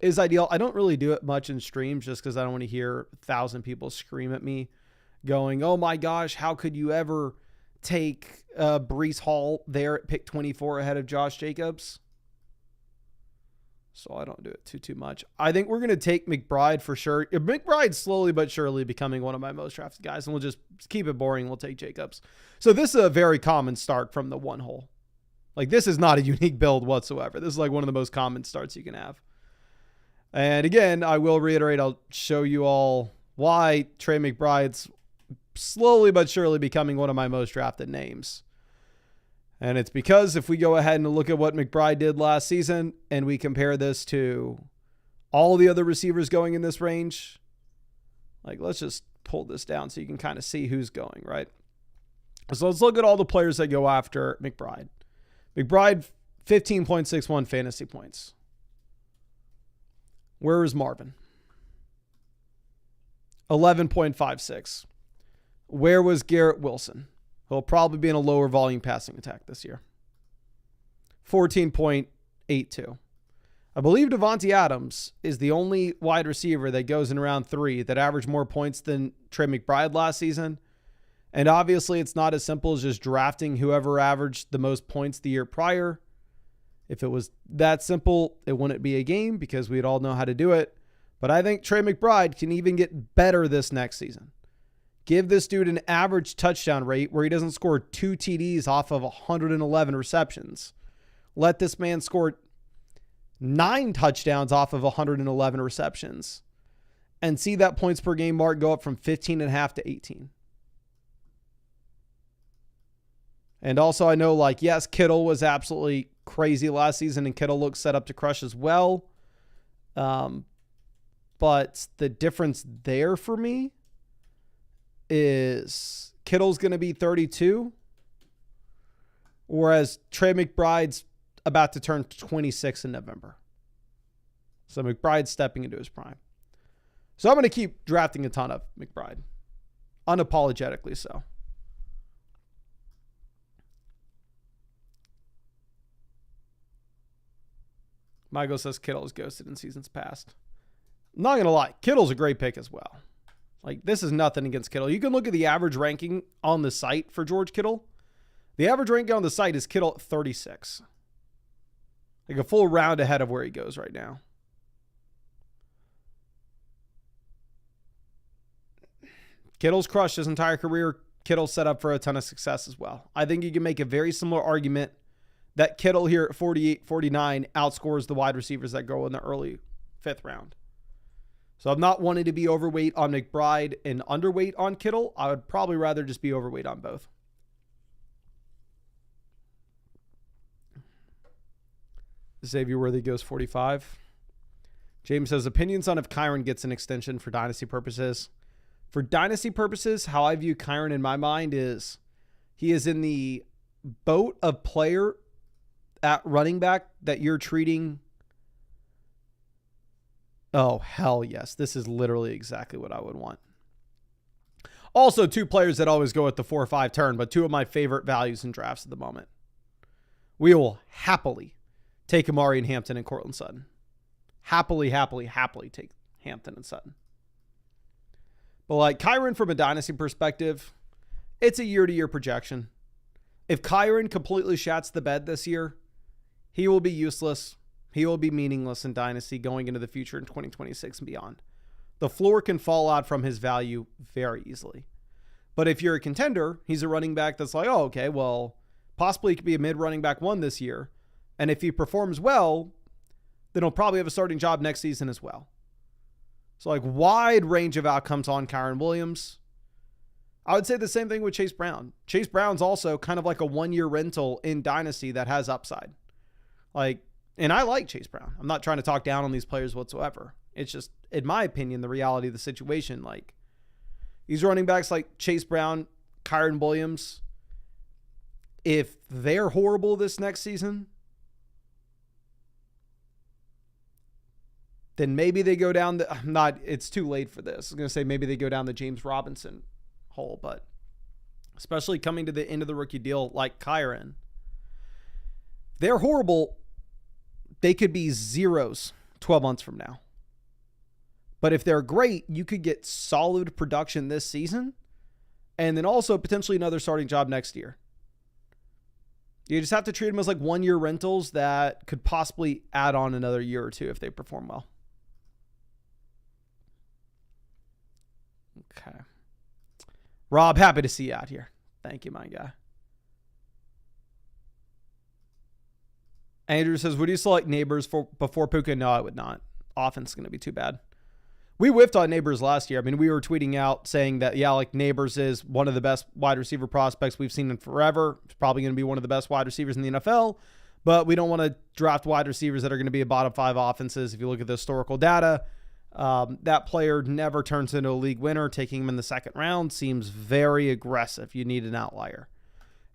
is ideal. I don't really do it much in streams just because I don't want to hear 1,000 people scream at me going, oh, my gosh, how could you ever take Breece Hall there at pick 24 ahead of Josh Jacobs? So I don't do it too much. I think we're going to take McBride for sure. McBride's slowly but surely becoming one of my most drafted guys, and we'll just keep it boring. We'll take Jacobs. So this is a very common start from the one hole. Like, this is not a unique build whatsoever. This is like one of the most common starts you can have. And again, I will reiterate, I'll show you all why Trey McBride's slowly but surely becoming one of my most drafted names. And it's because if we go ahead and look at what McBride did last season and we compare this to all the other receivers going in this range, like, let's just pull this down so you can kind of see who's going, right? So let's look at all the players that go after McBride. McBride, 15.61 fantasy points. Where is Marvin? 11.56. Where was Garrett Wilson? He'll probably be in a lower volume passing attack this year. 14.82. I believe Devontae Adams is the only wide receiver that goes in round 3 that averaged more points than Trey McBride last season. And obviously it's not as simple as just drafting whoever averaged the most points the year prior. If it was that simple, it wouldn't be a game because we'd all know how to do it. But I think Trey McBride can even get better this next season. Give this dude an average touchdown rate where he doesn't score 2 TDs off of 111 receptions. Let this man score 9 touchdowns off of 111 receptions, and see that points per game mark go up from 15.5 to 18. And also, I know, like, yes, Kittle was absolutely crazy last season, and Kittle looks set up to crush as well. But the difference there for me is Kittle's going to be 32, whereas Trey McBride's about to turn 26 in November. So McBride's stepping into his prime. So I'm going to keep drafting a ton of McBride. Unapologetically so. Michael says Kittle is ghosted in seasons past. I'm not going to lie. Kittle's a great pick as well. Like, this is nothing against Kittle. You can look at the average ranking on the site for George Kittle. The average ranking on the site is Kittle at 36. Like a full round ahead of where he goes right now. Kittle's crushed his entire career. Kittle's set up for a ton of success as well. I think you can make a very similar argument that Kittle here at 48, 49 outscores the wide receivers that go in the early 5th round. So I'm not wanting to be overweight on McBride and underweight on Kittle. I would probably rather just be overweight on both. Xavier Worthy goes 45. James says, opinions on if Kyron gets an extension for dynasty purposes. For dynasty purposes, how I view Kyron in my mind is he is in the boat of player at running back that you're treating. Oh, hell yes. This is literally exactly what I would want. Also, 2 players that always go at the 4 or 5 turn, but 2 of my favorite values in drafts at the moment. We will happily take Amari and Hampton and Cortland Sutton. Happily take Hampton and Sutton. But like Kyron from a dynasty perspective, it's a year-to-year projection. If Kyron completely shats the bed this year, he will be useless. He will be meaningless in dynasty going into the future in 2026 and beyond. The floor can fall out from his value very easily. But if you're a contender, he's a running back that's like, oh, okay, well, possibly he could be a mid-running back 1 this year. And if he performs well, then he'll probably have a starting job next season as well. So like wide range of outcomes on Kyron Williams. I would say the same thing with Chase Brown. Chase Brown's also kind of like a 1-year rental in dynasty that has upside. Like, and I like Chase Brown. I'm not trying to talk down on these players whatsoever. It's just, in my opinion, the reality of the situation. Like, these running backs like Chase Brown, Kyron Williams, if they're horrible this next season, then maybe they go down the, it's too late for this. I was going to say maybe they go down the James Robinson hole, but especially coming to the end of the rookie deal like Kyron, they're horrible. They could be zeros 12 months from now. But if they're great, you could get solid production this season and then also potentially another starting job next year. You just have to treat them as like 1-year rentals that could possibly add on another year or 2 if they perform well. Okay. Rob, happy to see you out here. Thank you, my guy. Andrew says, would you select Neighbors before Puka? No, I would not. Offense is going to be too bad. We whiffed on Neighbors last year. I mean, we were tweeting out saying that, yeah, like Neighbors is one of the best wide receiver prospects we've seen in forever. It's probably going to be one of the best wide receivers in the NFL, but we don't want to draft wide receivers that are going to be a bottom 5 offenses. If you look at the historical data, that player never turns into a league winner. Taking him in the 2nd round seems very aggressive. You need an outlier.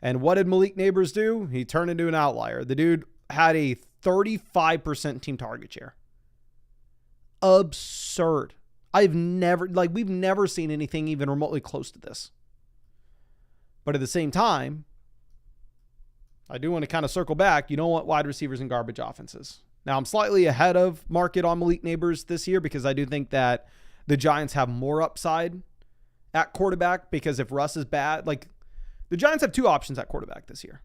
And what did Malik Neighbors do? He turned into an outlier. The dude had a 35% team target share. Absurd. We've never seen anything even remotely close to this. But at the same time, I do want to kind of circle back. You don't want wide receivers in garbage offenses. Now, I'm slightly ahead of market on Malik Neighbors this year because I do think that the Giants have more upside at quarterback, because if Russ is bad, like the Giants have 2 options at quarterback this year.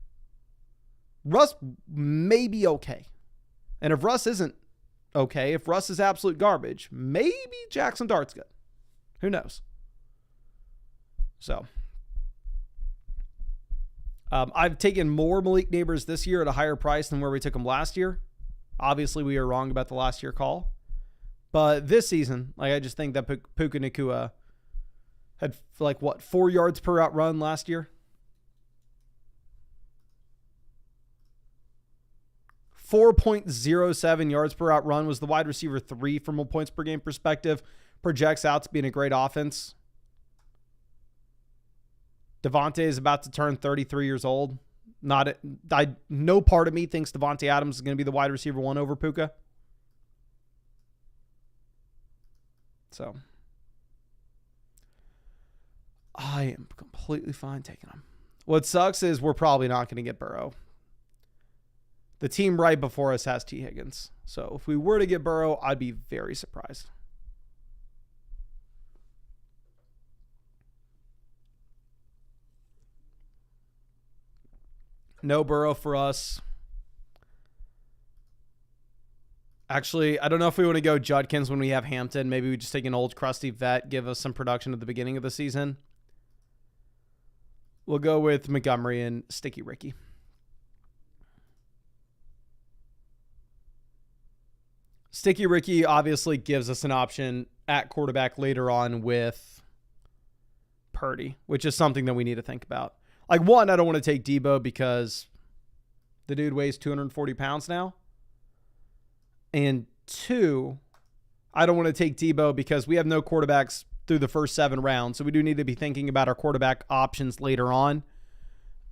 Russ may be okay. And if Russ isn't okay, if Russ is absolute garbage, maybe Jackson Dart's good. Who knows? So, I've taken more Malik Neighbors this year at a higher price than where we took him last year. Obviously, we are wrong about the last year call. But this season, like I just think that Puka Nacua had 4 yards per route run last year? 4.07 yards per route run was the wide receiver 3 from a points per game perspective. Projects out to being a great offense. Devontae is about to turn 33 years old. No part of me thinks Devontae Adams is going to be the wide receiver 1 over Puka. So I am completely fine taking him. What sucks is we're probably not going to get Burrow. The team right before us has T. Higgins. So if we were to get Burrow, I'd be very surprised. No Burrow for us. Actually, I don't know if we want to go Judkins when we have Hampton. Maybe we just take an old crusty vet, give us some production at the beginning of the season. We'll go with Montgomery and Sticky Ricky. Sticky Ricky obviously gives us an option at quarterback later on with Purdy, which is something that we need to think about. Like, one, I don't want to take Debo because the dude weighs 240 pounds now. And 2, I don't want to take Debo because we have no quarterbacks through the first 7 rounds. So we do need to be thinking about our quarterback options later on.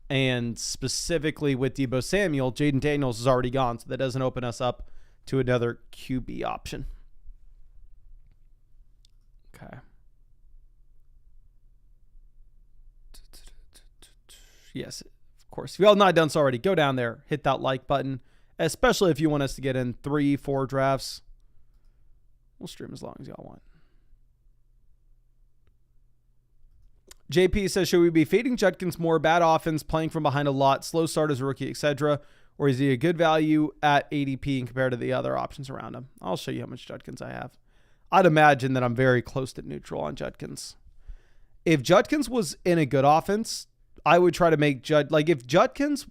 And specifically with Debo Samuel, Jaden Daniels is already gone. So that doesn't open us up to another QB option. Okay. Yes, of course. If you all not done so already, go down there, hit that like button, especially if you want us to get in 3-4 drafts. We'll stream as long as y'all want. JP says, should we be fading Judkins more? Bad offense, playing from behind a lot, slow start as a rookie, etc. Or is he a good value at ADP compared to the other options around him? I'll show you how much Judkins I have. I'd imagine that I'm very close to neutral on Judkins. If Judkins was in a good offense, I would try to make if Judkins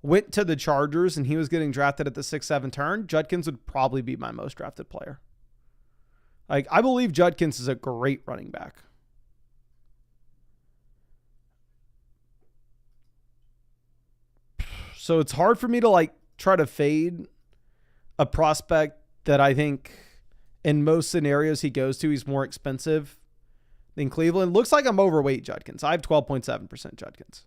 went to the Chargers and he was getting drafted at the 6-7 turn, Judkins would probably be my most drafted player. Like, I believe Judkins is a great running back. So it's hard for me to try to fade a prospect that I think in most scenarios he goes to, he's more expensive than Cleveland. Looks like I'm overweight Judkins. I have 12.7% Judkins.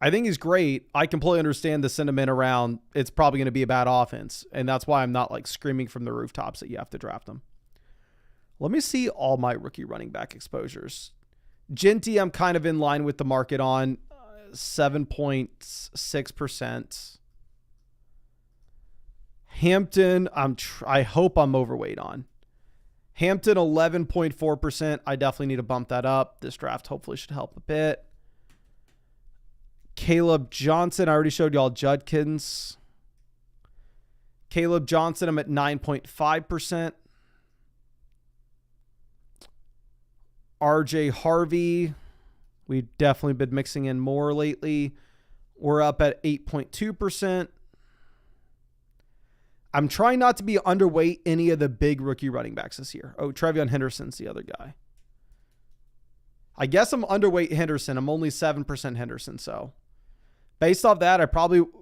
I think he's great. I completely understand the sentiment around it's probably going to be a bad offense. And that's why I'm not screaming from the rooftops that you have to draft him. Let me see all my rookie running back exposures. Genty, I'm kind of in line with the market on 7.6%. Hampton, I hope I'm overweight on. Hampton, 11.4%. I definitely need to bump that up. This draft hopefully should help a bit. Caleb Johnson, I already showed y'all Judkins. Caleb Johnson, I'm at 9.5%. RJ Harvey, we've definitely been mixing in more lately. We're up at 8.2%. I'm trying not to be underweight any of the big rookie running backs this year. Oh, Trevion Henderson's the other guy. I guess I'm underweight Henderson. I'm only 7% Henderson. So based off that,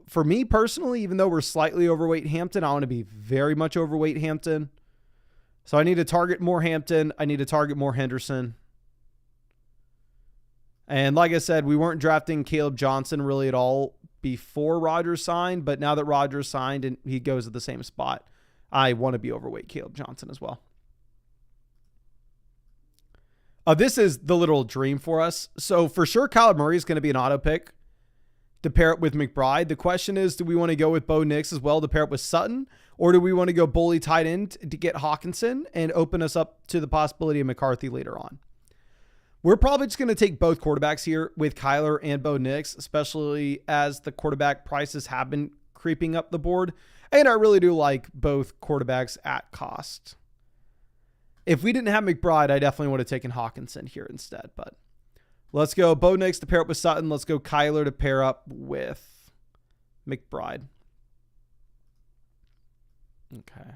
for me personally, even though we're slightly overweight Hampton, I want to be very much overweight Hampton. So I need to target more Hampton. I need to target more Henderson. And like I said, we weren't drafting Caleb Johnson really at all before Rodgers signed, but now that Rodgers signed and he goes at the same spot, I want to be overweight Caleb Johnson as well. This is the literal dream for us. So for sure, Kyler Murray is going to be an auto pick to pair it with McBride. The question is, do we want to go with Bo Nix as well to pair it with Sutton? Or do we want to go bully tight end to get Hawkinson and open us up to the possibility of McCarthy later on? We're probably just going to take both quarterbacks here with Kyler and Bo Nix, especially as the quarterback prices have been creeping up the board. And I really do like both quarterbacks at cost. If we didn't have McBride, I definitely would have taken Hawkinson here instead. But Let's go Bo Nix to pair up with Sutton. Let's go Kyler to pair up with McBride. Okay.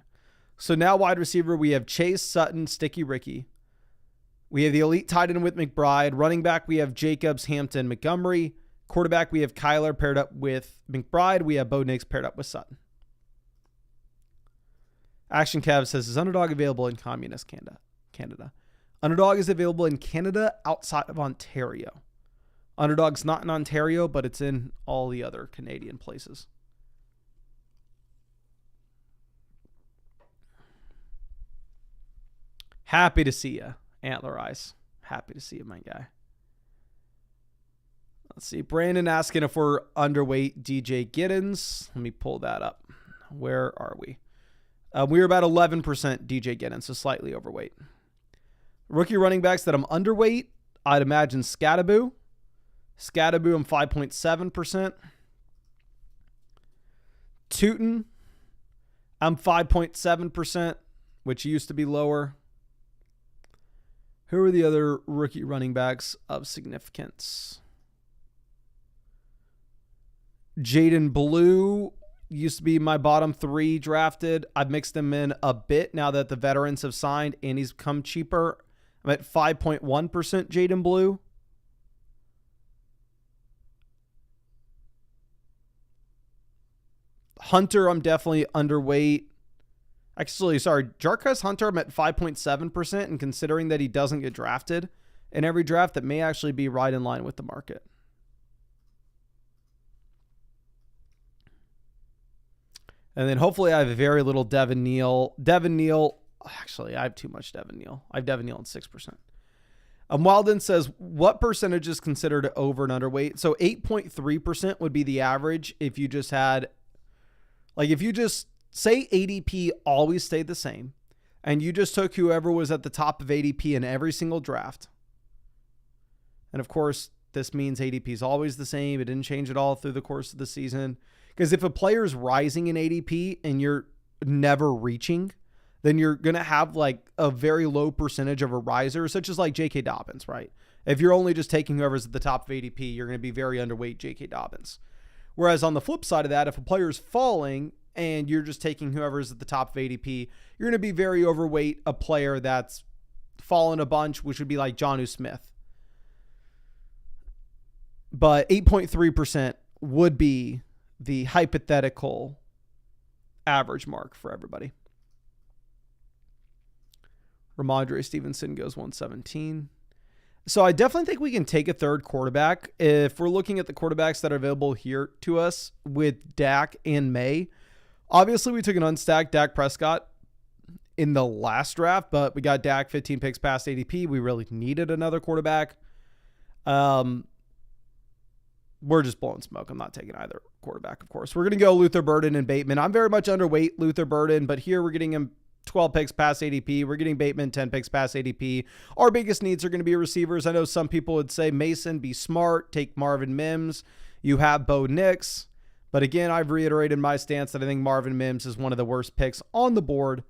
So now wide receiver, we have Chase, Sutton, Sticky Ricky. We have the elite tight end with McBride. Running back, we have Jacobs, Hampton, Montgomery. Quarterback, we have Kyler paired up with McBride. We have Bo Nix paired up with Sutton. Action Cav says, is Underdog available in communist Canada? Underdog is available in Canada outside of Ontario. Underdog's not in Ontario, but it's in all the other Canadian places. Happy to see you, Antler Eyes. Happy to see you, my guy. Let's see. Brandon asking if we're underweight DJ Giddens. Let me pull that up. Where are we? We're about 11% DJ Giddens, so slightly overweight. Rookie running backs that I'm underweight, I'd imagine Scattaboo. Scattaboo, I'm 5.7%. Tootin, I'm 5.7%, which used to be lower. Who are the other rookie running backs of significance? Jaden Blue used to be my bottom 3 drafted. I've mixed them in a bit now that the veterans have signed and he's come cheaper. I'm at 5.1% Jaden Blue. Hunter, I'm definitely underweight. Actually, sorry, Jarquez Hunter, I'm at 5.7%, and considering that he doesn't get drafted in every draft, that may actually be right in line with the market. And then hopefully I have very little Devin Neal. Devin Neal, actually, I have too much Devin Neal. I have Devin Neal at 6%. Wilden says, what percentage is considered over and underweight? So 8.3% would be the average if you just had, like if you just say ADP always stayed the same and you just took whoever was at the top of ADP in every single draft. And of course, this means ADP is always the same. It didn't change at all through the course of the season. Because if a player is rising in ADP and you're never reaching, then you're going to have like a very low percentage of a riser, such as like J.K. Dobbins, right? If you're only just taking whoever's at the top of ADP, you're going to be very underweight J.K. Dobbins. Whereas on the flip side of that, if a player is falling and you're just taking whoever's at the top of ADP, you're going to be very overweight a player that's fallen a bunch, which would be like Jonnu Smith. But 8.3% would be the hypothetical average mark for everybody. Ramondre Stevenson goes 117. So I definitely think we can take a third quarterback. If we're looking at the quarterbacks that are available here to us with Dak and May, obviously we took an unstacked Dak Prescott in the last draft, but we got Dak 15 picks past ADP. We really needed another quarterback. We're just blowing smoke. I'm not taking either quarterback, of course. We're going to go Luther Burden and Bateman. I'm very much underweight Luther Burden, but here we're getting him 12 picks past ADP. We're getting Bateman 10 picks past ADP. Our biggest needs are going to be receivers. I know some people would say, Mason, be smart, take Marvin Mims. You have Bo Nix. But again, I've reiterated my stance that I think Marvin Mims is one of the worst picks on the board.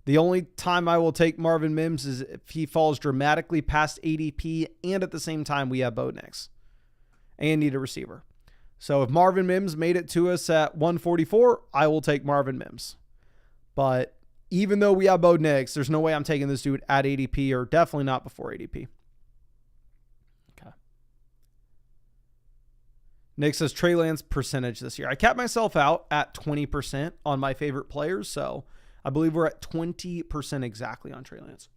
The only time I will take Marvin Mims is if he falls dramatically past ADP and at the same time we have Bo Nix and need a receiver. So if Marvin Mims made it to us at 144, I will take Marvin Mims. But even though we have Bo Nix, there's no way I'm taking this dude at ADP or definitely not before ADP. Okay. Nick says Trey Lance percentage this year. I capped myself out at 20% on my favorite players, so I believe we're at 20% exactly on Trey Lance.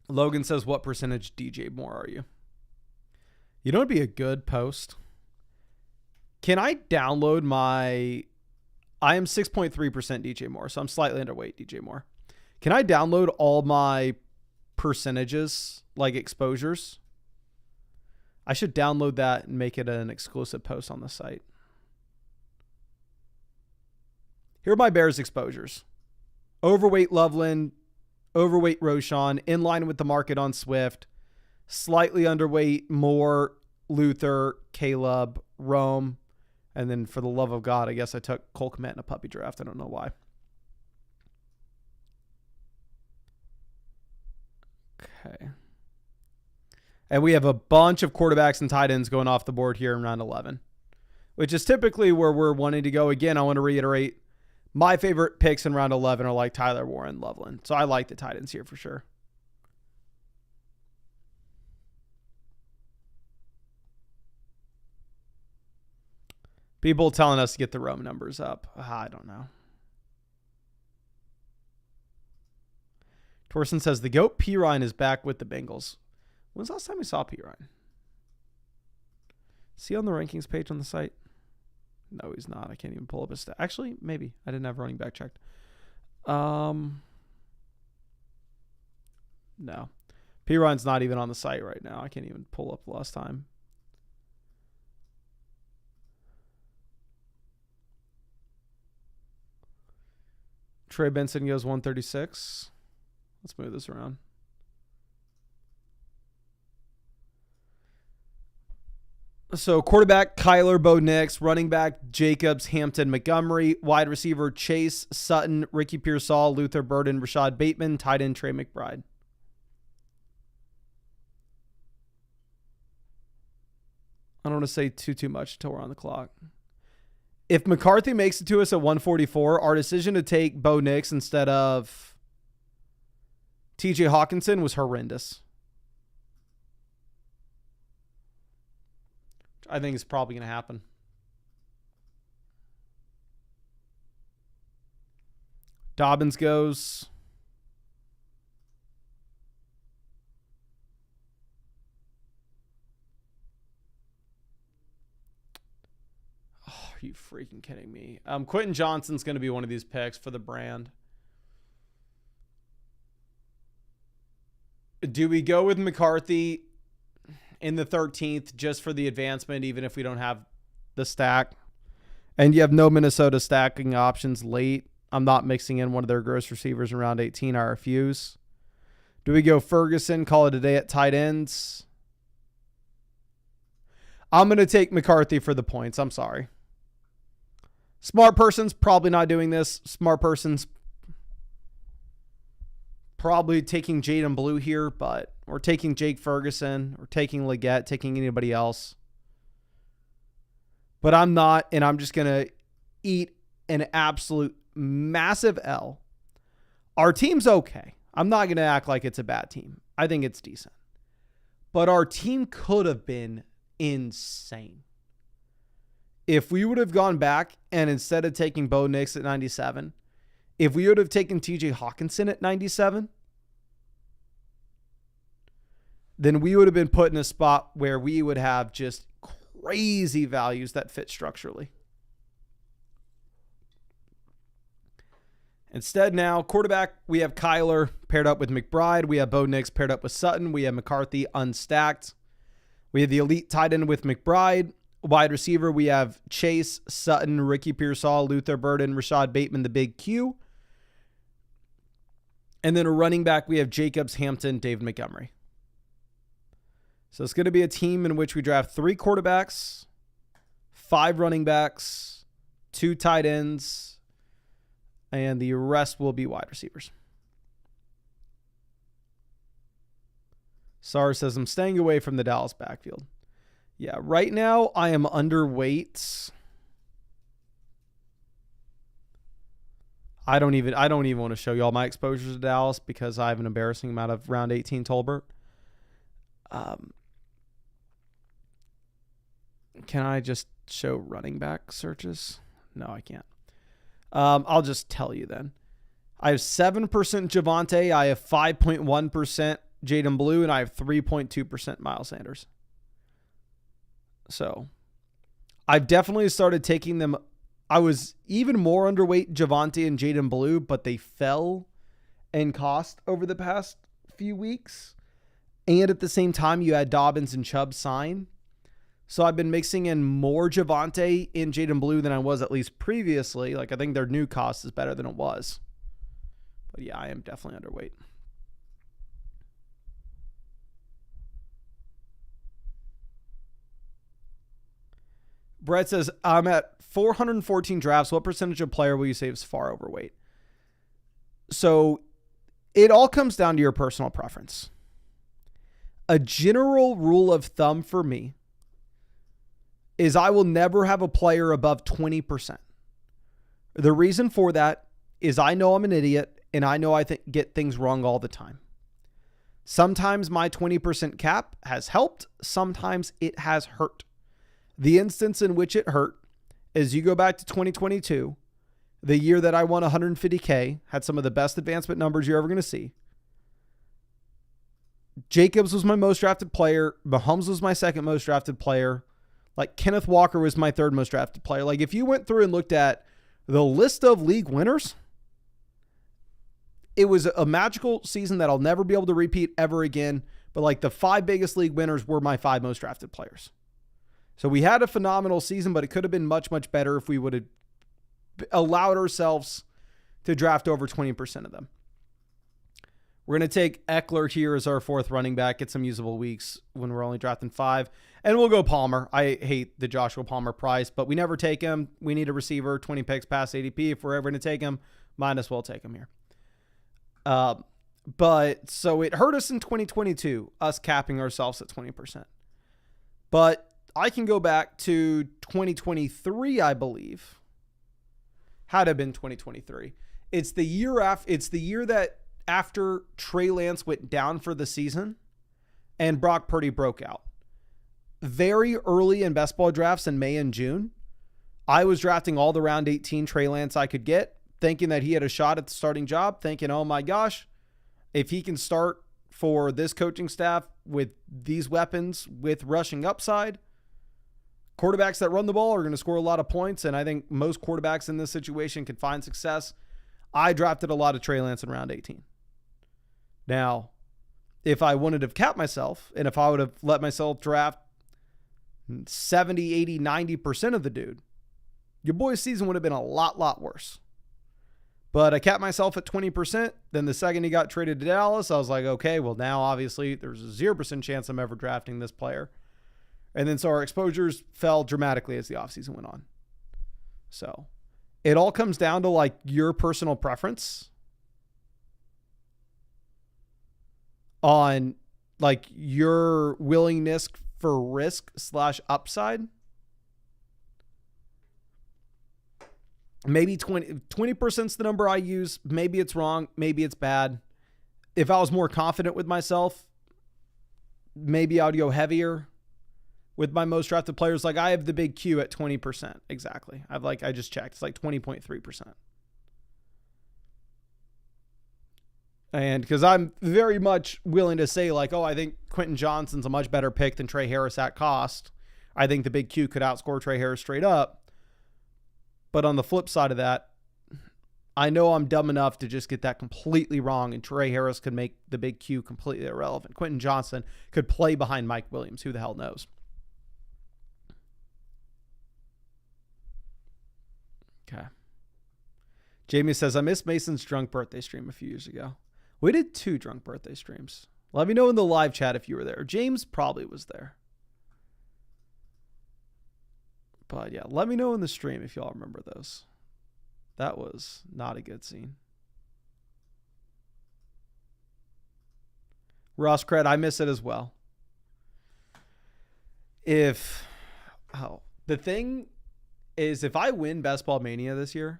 Logan says, what percentage DJ Moore are you? You know, it'd be a good post. Can I download I am 6.3% DJ Moore, so I'm slightly underweight DJ Moore. Can I download all my percentages, like exposures? I should download that and make it an exclusive post on the site. Here are my Bears exposures. Overweight Loveland, overweight Roshan, in line with the market on Swift, slightly underweight Moore, Luther, Caleb, Rome, and then for the love of God, I guess I took Cole Kmet in a puppy draft. I don't know why. Okay. And we have a bunch of quarterbacks and tight ends going off the board here in round 11, which is typically where we're wanting to go. Again, I want to reiterate, my favorite picks in round 11 are like Tyler Warren, Loveland. So I like the tight ends here for sure. People telling us to get the Rome numbers up. I don't know. Torsten says the GOAT P. Ryan is back with the Bengals. When's the last time we saw P. Ryan? Is he on the rankings page on the site? No, he's not. I can't even pull up his stat. Actually, maybe. I didn't have running back checked. No. P. Ryan's not even on the site right now. I can't even pull up the last time. Trey Benson goes 136. Let's move this around. So quarterback, Kyler, Bo Nix. Running back, Jacobs, Hampton, Montgomery. Wide receiver, Chase, Sutton, Ricky Pearsall, Luther Burden, Rashad Bateman. Tight end, Trey McBride. I don't want to say too much until we're on the clock. If McCarthy makes it to us at 144, our decision to take Bo Nix instead of TJ Hawkinson was horrendous. I think it's probably going to happen. Dobbins goes. Oh, are you freaking kidding me? Quentin Johnson's going to be one of these picks for the brand. Do we go with McCarthy in the 13th just for the advancement, even if we don't have the stack? And you have no Minnesota stacking options late. I'm not mixing in one of their gross receivers in round 18. I refuse. Do we go Ferguson, call it a day at tight ends? I'm going to take McCarthy for the points. I'm sorry. Smart person's probably not doing this. Smart person's probably taking Jaden Blue here, but we're taking Jake Ferguson, or taking Leggett, taking anybody else. But I'm not, and I'm just going to eat an absolute massive L. Our team's okay. I'm not going to act like it's a bad team. I think it's decent. But our team could have been insane. If we would have gone back and instead of taking Bo Nix at 97, if we would have taken TJ Hawkinson at 97, then we would have been put in a spot where we would have just crazy values that fit structurally. Instead now, quarterback, we have Kyler paired up with McBride. We have Bo Nix paired up with Sutton. We have McCarthy unstacked. We have the elite tight end with McBride. Wide receiver, we have Chase, Sutton, Ricky Pearsall, Luther Burden, Rashad Bateman, the big Q. And then a running back, we have Jacobs, Hampton, David Montgomery. So it's going to be a team in which we draft 3 quarterbacks, 5 running backs, 2 tight ends, and the rest will be wide receivers. Sar says, I'm staying away from the Dallas backfield. Yeah, right now I am underweight. I don't even want to show you all my exposures to Dallas because I have an embarrassing amount of round 18 Tolbert. Can I just show running back searches? No, I can't. I'll just tell you then. I have 7% Javonte. I have 5.1% Jaden Blue, and I have 3.2% Miles Sanders. So I've definitely started taking them. I was even more underweight Javonte and Jaden Blue, but they fell in cost over the past few weeks. And at the same time, you had Dobbins and Chubb sign. So I've been mixing in more Javonte in Jaden Blue than I was at least previously. Like, I think their new cost is better than it was. But yeah, I am definitely underweight. Brett says, I'm at 414 drafts. What percentage of player will you say is far overweight? So it all comes down to your personal preference. A general rule of thumb for me is I will never have a player above 20%. The reason for that is I know I'm an idiot and I know I get things wrong all the time. Sometimes my 20% cap has helped. Sometimes it has hurt. The instance in which it hurt is you go back to 2022, the year that I won 150K, had some of the best advancement numbers you're ever going to see. Jacobs was my most drafted player. Mahomes was my second most drafted player. Like Kenneth Walker was my third most drafted player. Like if you went through and looked at the list of league winners, it was a magical season that I'll never be able to repeat ever again. But like the 5 biggest league winners were my 5 most drafted players. So we had a phenomenal season, but it could have been much, much better if we would have allowed ourselves to draft over 20% of them. We're going to take Eckler here as our 4th running back, get some usable weeks when we're only drafting 5. And we'll go Palmer. I hate the Joshua Palmer price, but we never take him. We need a receiver, 20 picks past ADP. If we're ever going to take him, might as well take him here. But so it hurt us in 2022, us capping ourselves at 20%. But I can go back to 2023, I believe. Had to have been 2023. It's the year that after Trey Lance went down for the season and Brock Purdy broke out. Very early in best ball drafts in May and June, I was drafting all the round 18 Trey Lance I could get, thinking that he had a shot at the starting job, thinking, oh my gosh, if he can start for this coaching staff with these weapons with rushing upside, quarterbacks that run the ball are going to score a lot of points, and I think most quarterbacks in this situation can find success. I drafted a lot of Trey Lance in round 18. Now, if I wouldn't have capped myself, and if I would have let myself draft 70, 80, 90% of the dude, your boy's season would have been a lot worse. But I capped myself at 20%. Then the second he got traded to Dallas, I was like, okay, well now obviously there's a 0% chance I'm ever drafting this player. And then so our exposures fell dramatically as the offseason went on. So it all comes down to like your personal preference on like your willingness for risk / upside. Maybe 20% is the number I use. Maybe it's wrong. Maybe it's bad. If I was more confident with myself, maybe I would go heavier with my most drafted players. Like I have the big Q at 20%. Exactly. I just checked. It's like 20.3%. And because I'm very much willing to say like, oh, I think Quentin Johnston's a much better pick than Trey Harris at cost. I think the big Q could outscore Trey Harris straight up. But on the flip side of that, I know I'm dumb enough to just get that completely wrong, and Trey Harris could make the big Q completely irrelevant. Quentin Johnston could play behind Mike Williams. Who the hell knows? Okay. Jamie says, I missed Mason's drunk birthday stream a few years ago. We did 2 drunk birthday streams. Let me know in the live chat if you were there. James probably was there. But yeah, let me know in the stream if y'all remember those. That was not a good scene. Ross Cred, I miss it as well. The thing is, if I win Best Ball Mania this year,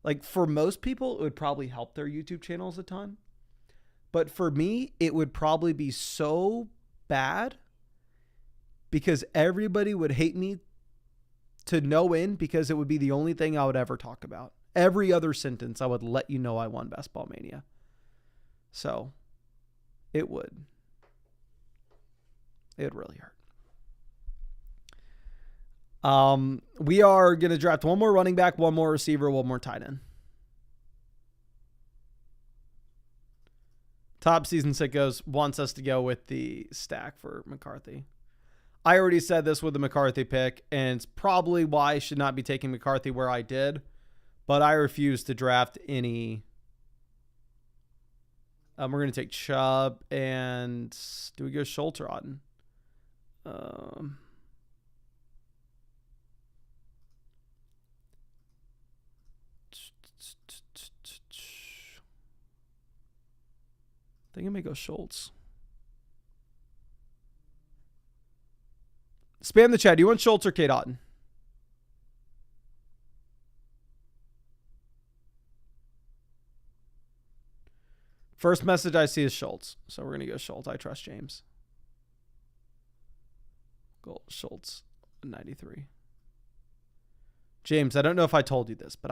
like for most people, it would probably help their YouTube channels a ton. But for me, it would probably be so bad because everybody would hate me to no end because it would be the only thing I would ever talk about. Every other sentence, I would let you know I won Best Ball Mania. So it would. It would really hurt. We are going to draft one more running back, one more receiver, one more tight end. Top Season Sickos wants us to go with the stack for McCarthy. I already said this with the McCarthy pick, and it's probably why I should not be taking McCarthy where I did, but I refuse to draft any. We're going to take Chubb, and do we go Schultz or Auden? I think I may go Schultz. Spam the chat. Do you want Schultz or Kate Otten? First message I see is Schultz. So we're going to go Schultz. I trust James. Go Schultz, 93. James, I don't know if I told you this, but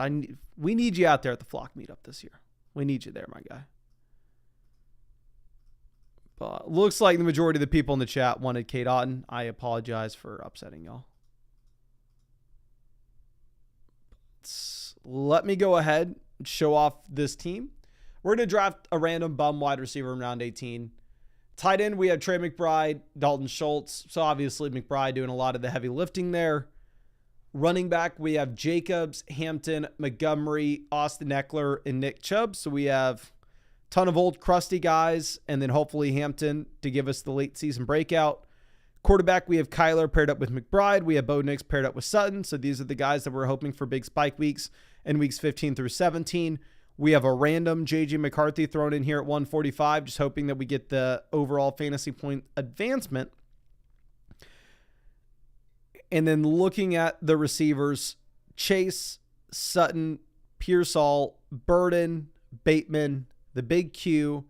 we need you out there at the Flock meetup this year. We need you there, my guy. But looks like the majority of the people in the chat wanted Kate Otten. I apologize for upsetting y'all. Let me go ahead and show off this team. We're going to draft a random bum wide receiver in round 18. Tight end, we have Trey McBride, Dalton Schultz. So obviously McBride doing a lot of the heavy lifting there. Running back, we have Jacobs, Hampton, Montgomery, Austin Eckler, and Nick Chubb. So we have a ton of old crusty guys, and then hopefully Hampton to give us the late season breakout. Quarterback, we have Kyler paired up with McBride. We have Bo Nix paired up with Sutton. So these are the guys that we're hoping for big spike weeks in weeks 15 through 17. We have a random J.J. McCarthy thrown in here at 145, just hoping that we get the overall fantasy point advancement. And then looking at the receivers, Chase, Sutton, Pearsall, Burden, Bateman, the Big Q,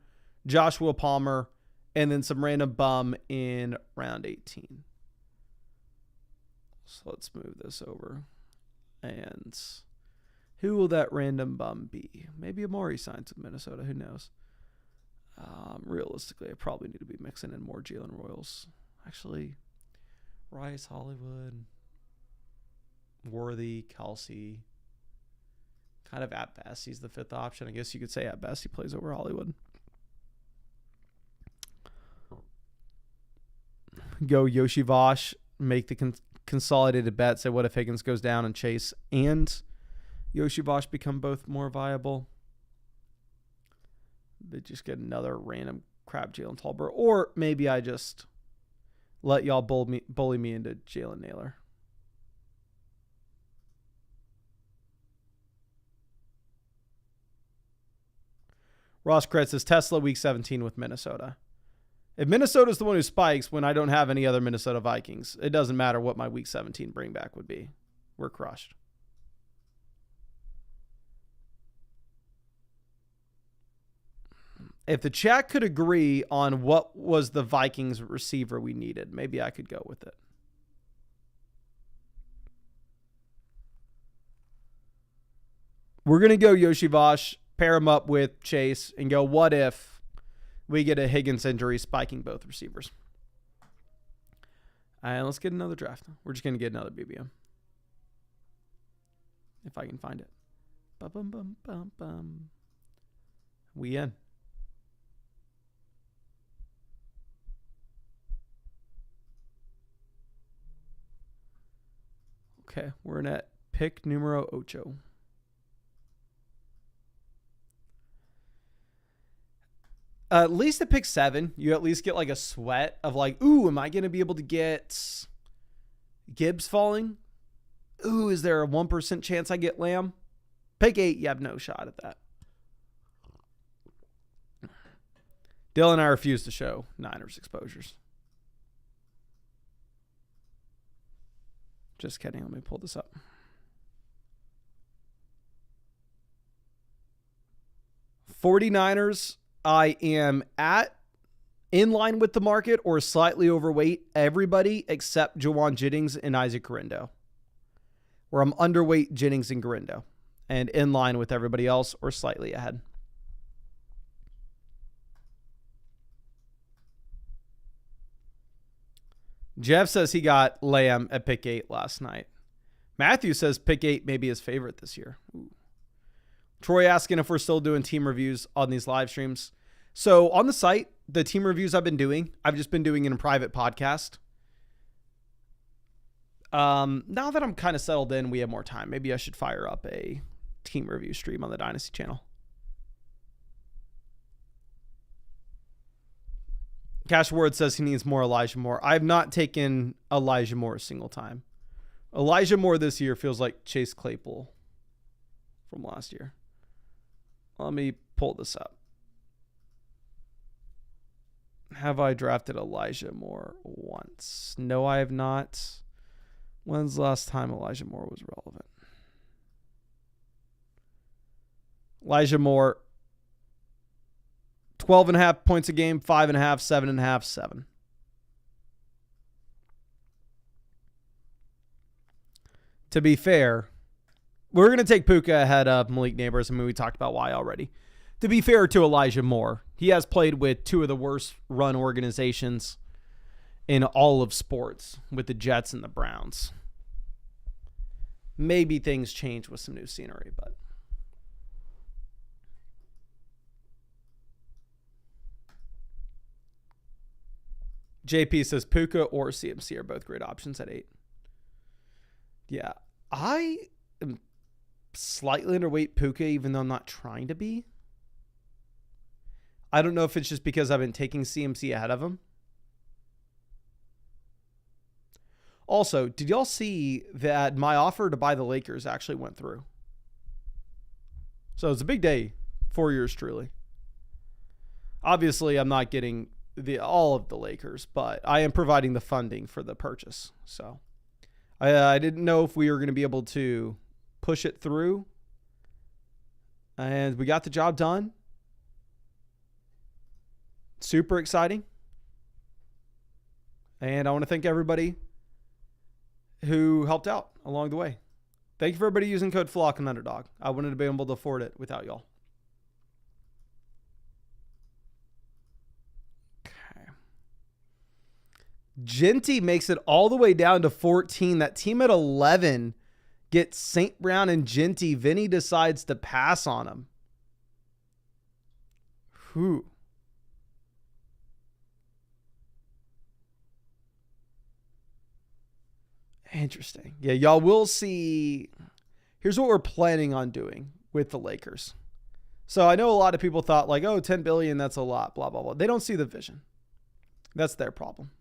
Joshua Palmer, and then some random bum in round 18. So let's move this over. And who will that random bum be? Maybe Amari signs with Minnesota. Who knows? Realistically, I probably need to be mixing in more Jalen Royals. Actually, Rice, Hollywood, Worthy, Kelsey. Kind of at best, he's the fifth option. I guess you could say at best he plays over Hollywood. Go Yoshi Vosh, make the consolidated bet. Say, what if Higgins goes down and Chase and Yoshi Vosh become both more viable? They just get another random crap Jalen Tolbert. Or maybe I just let y'all bully me into Jalen Naylor. Ross Kretz says Tesla week 17 with Minnesota. If Minnesota's the one who spikes when I don't have any other Minnesota Vikings, it doesn't matter what my week 17 bring back would be. We're crushed. If the chat could agree on what was the Vikings receiver we needed, maybe I could go with it. We're going to go Yoshi Vosh, pair him up with Chase, and go, what if we get a Higgins injury spiking both receivers? And let's get another draft. We're just going to get another BBM. If I can find it. Bum. We in. Okay, we're in at pick numero 8. At least at pick 7, you at least get like a sweat of like, ooh, am I going to be able to get Gibbs falling? Ooh, is there a 1% chance I get Lamb? Pick 8, you have no shot at that. Dylan and I refuse to show Niners exposures. Just kidding. Let me pull this up. $49ers, I am in line with the market or slightly overweight everybody except Jawan Jennings and Isaac Garindo. Where I'm underweight Jennings and Garindo. And in line with everybody else or slightly ahead. Jeff says he got Lamb at pick 8 last night. Matthew says pick 8 may be his favorite this year. Ooh. Troy asking if we're still doing team reviews on these live streams. So on the site, the team reviews I've been doing, I've just been doing in a private podcast. Now that I'm kind of settled in, we have more time. Maybe I should fire up a team review stream on the Dynasty channel. Cash Ward says he needs more Elijah Moore. I've not taken Elijah Moore a single time. Elijah Moore this year feels like Chase Claypool from last year. Let me pull this up. Have I drafted Elijah Moore once? No, I have not. When's the last time Elijah Moore was relevant? Elijah Moore, 12.5 points a game, 5.5, 7.5, 7. To be fair, we're going to take Puka ahead of Malik Neighbors. I mean, we talked about why already. To be fair to Elijah Moore, he has played with two of the worst run organizations in all of sports with the Jets and the Browns. Maybe things change with some new scenery, but JP says Puka or CMC are both great options at 8. Yeah, I am slightly underweight Puka, even though I'm not trying to be. I don't know if it's just because I've been taking CMC ahead of him. Also, did y'all see that my offer to buy the Lakers actually went through? So it's a big day for yours truly. Obviously, I'm not getting all of the Lakers, but I am providing the funding for the purchase. So I didn't know if we were going to be able to push it through. And we got the job done. Super exciting. And I want to thank everybody who helped out along the way. Thank you for everybody using code FLOCK and Underdog. I wanted to be able to afford it without y'all. Okay. Genty makes it all the way down to 14. That team at 11 gets St. Brown and Genty. Vinny decides to pass on him. Whew. Interesting. Yeah, y'all will see. Here's what we're planning on doing with the Lakers. So I know a lot of people thought like, oh, 10 billion, that's a lot, blah, blah, blah. They don't see the vision. That's their problem.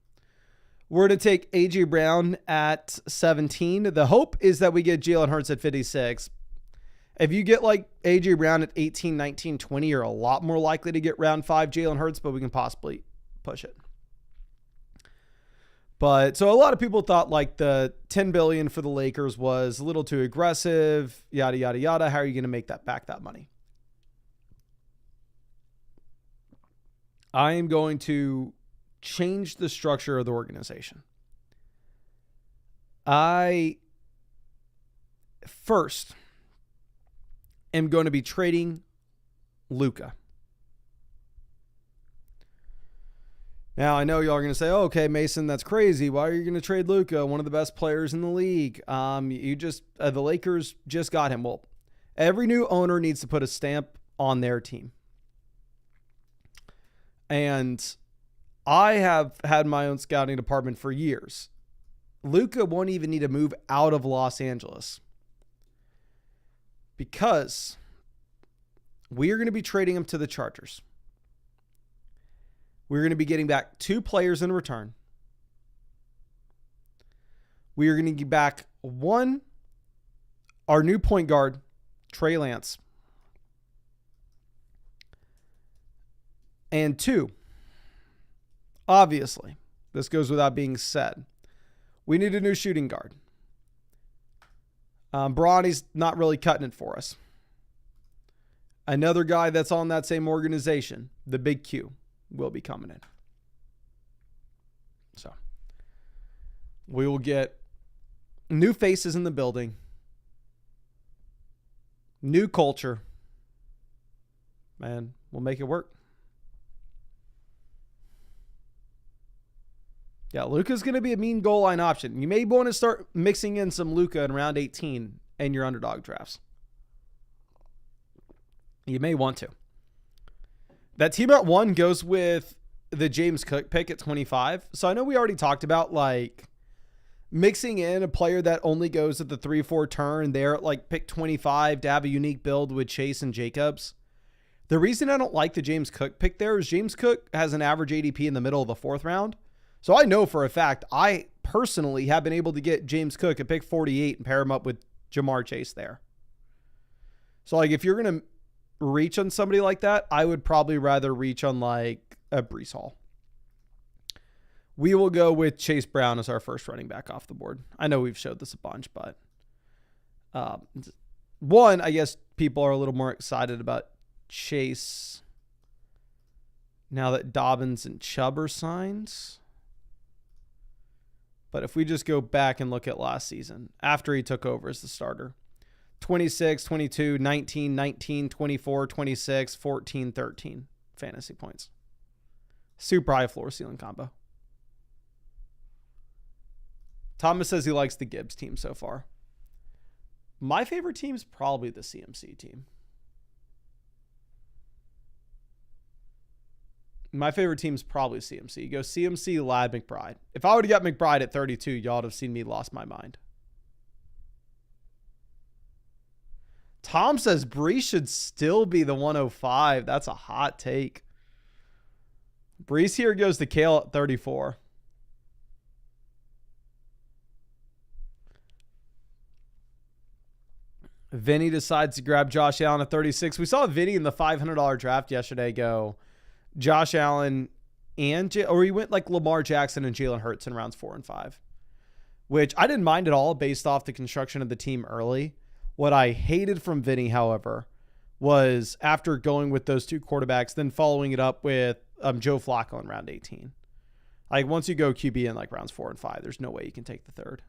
We're going to take A.J. Brown at 17. The hope is that we get Jalen Hurts at 56. If you get like A.J. Brown at 18, 19, 20, you're a lot more likely to get round 5 Jalen Hurts, but we can possibly push it. But so a lot of people thought like the 10 billion for the Lakers was a little too aggressive, yada, yada, yada. How are you going to make that back, that money? I am going to change the structure of the organization. I first am going to be trading Luka. Now, I know y'all are going to say, oh, okay, Mason, that's crazy. Why are you going to trade Luka, one of the best players in the league? The Lakers just got him. Well, every new owner needs to put a stamp on their team. And I have had my own scouting department for years. Luka won't even need to move out of Los Angeles because we are going to be trading him to the Chargers. We're going to be getting back 2 players in return. We are going to get back 1, our new point guard, Trey Lance. And 2, obviously, this goes without being said, we need a new shooting guard. Bronny's not really cutting it for us. Another guy that's on that same organization, the Big Q, will be coming in. So we will get new faces in the building, new culture, and we'll make it work. Yeah, Luka's going to be a mean goal line option. You may want to start mixing in some Luka in round 18 in your underdog drafts. You may want to. That team at 1 goes with the James Cook pick at 25. So I know we already talked about like mixing in a player that only goes at the 3-4 turn there at like pick 25 to have a unique build with Chase and Jacobs. The reason I don't like the James Cook pick there is James Cook has an average ADP in the middle of the 4th round. So I know for a fact, I personally have been able to get James Cook at pick 48 and pair him up with Jamar Chase there. So like if you're going to reach on somebody like that, I would probably rather reach on like a Breece Hall. We will go with Chase Brown as our first running back off the board. I know we've showed this a bunch, but one, I guess people are a little more excited about Chase now that Dobbins and Chubb are signed. But if we just go back and look at last season, after he took over as the starter, 26, 22, 19, 19, 24, 26, 14, 13 fantasy points. Super high floor ceiling combo. Thomas says he likes the Gibbs team so far. My favorite team is probably the CMC team. My favorite team is probably CMC. You go CMC, Ladd, McBride. If I would have got McBride at 32, y'all would have seen me lost my mind. Tom says Brees should still be the 105. That's a hot take. Brees here goes to Kale at 34. Vinny decides to grab Josh Allen at 36. We saw Vinny in the $500 draft yesterday go Josh Allen or he went like Lamar Jackson and Jalen Hurts in rounds 4 and 5, which I didn't mind at all based off the construction of the team early. What I hated from Vinny, however, was after going with those two quarterbacks, then following it up with Joe Flacco in round 18. Like once you go QB in like rounds 4 and 5, there's no way you can take the third.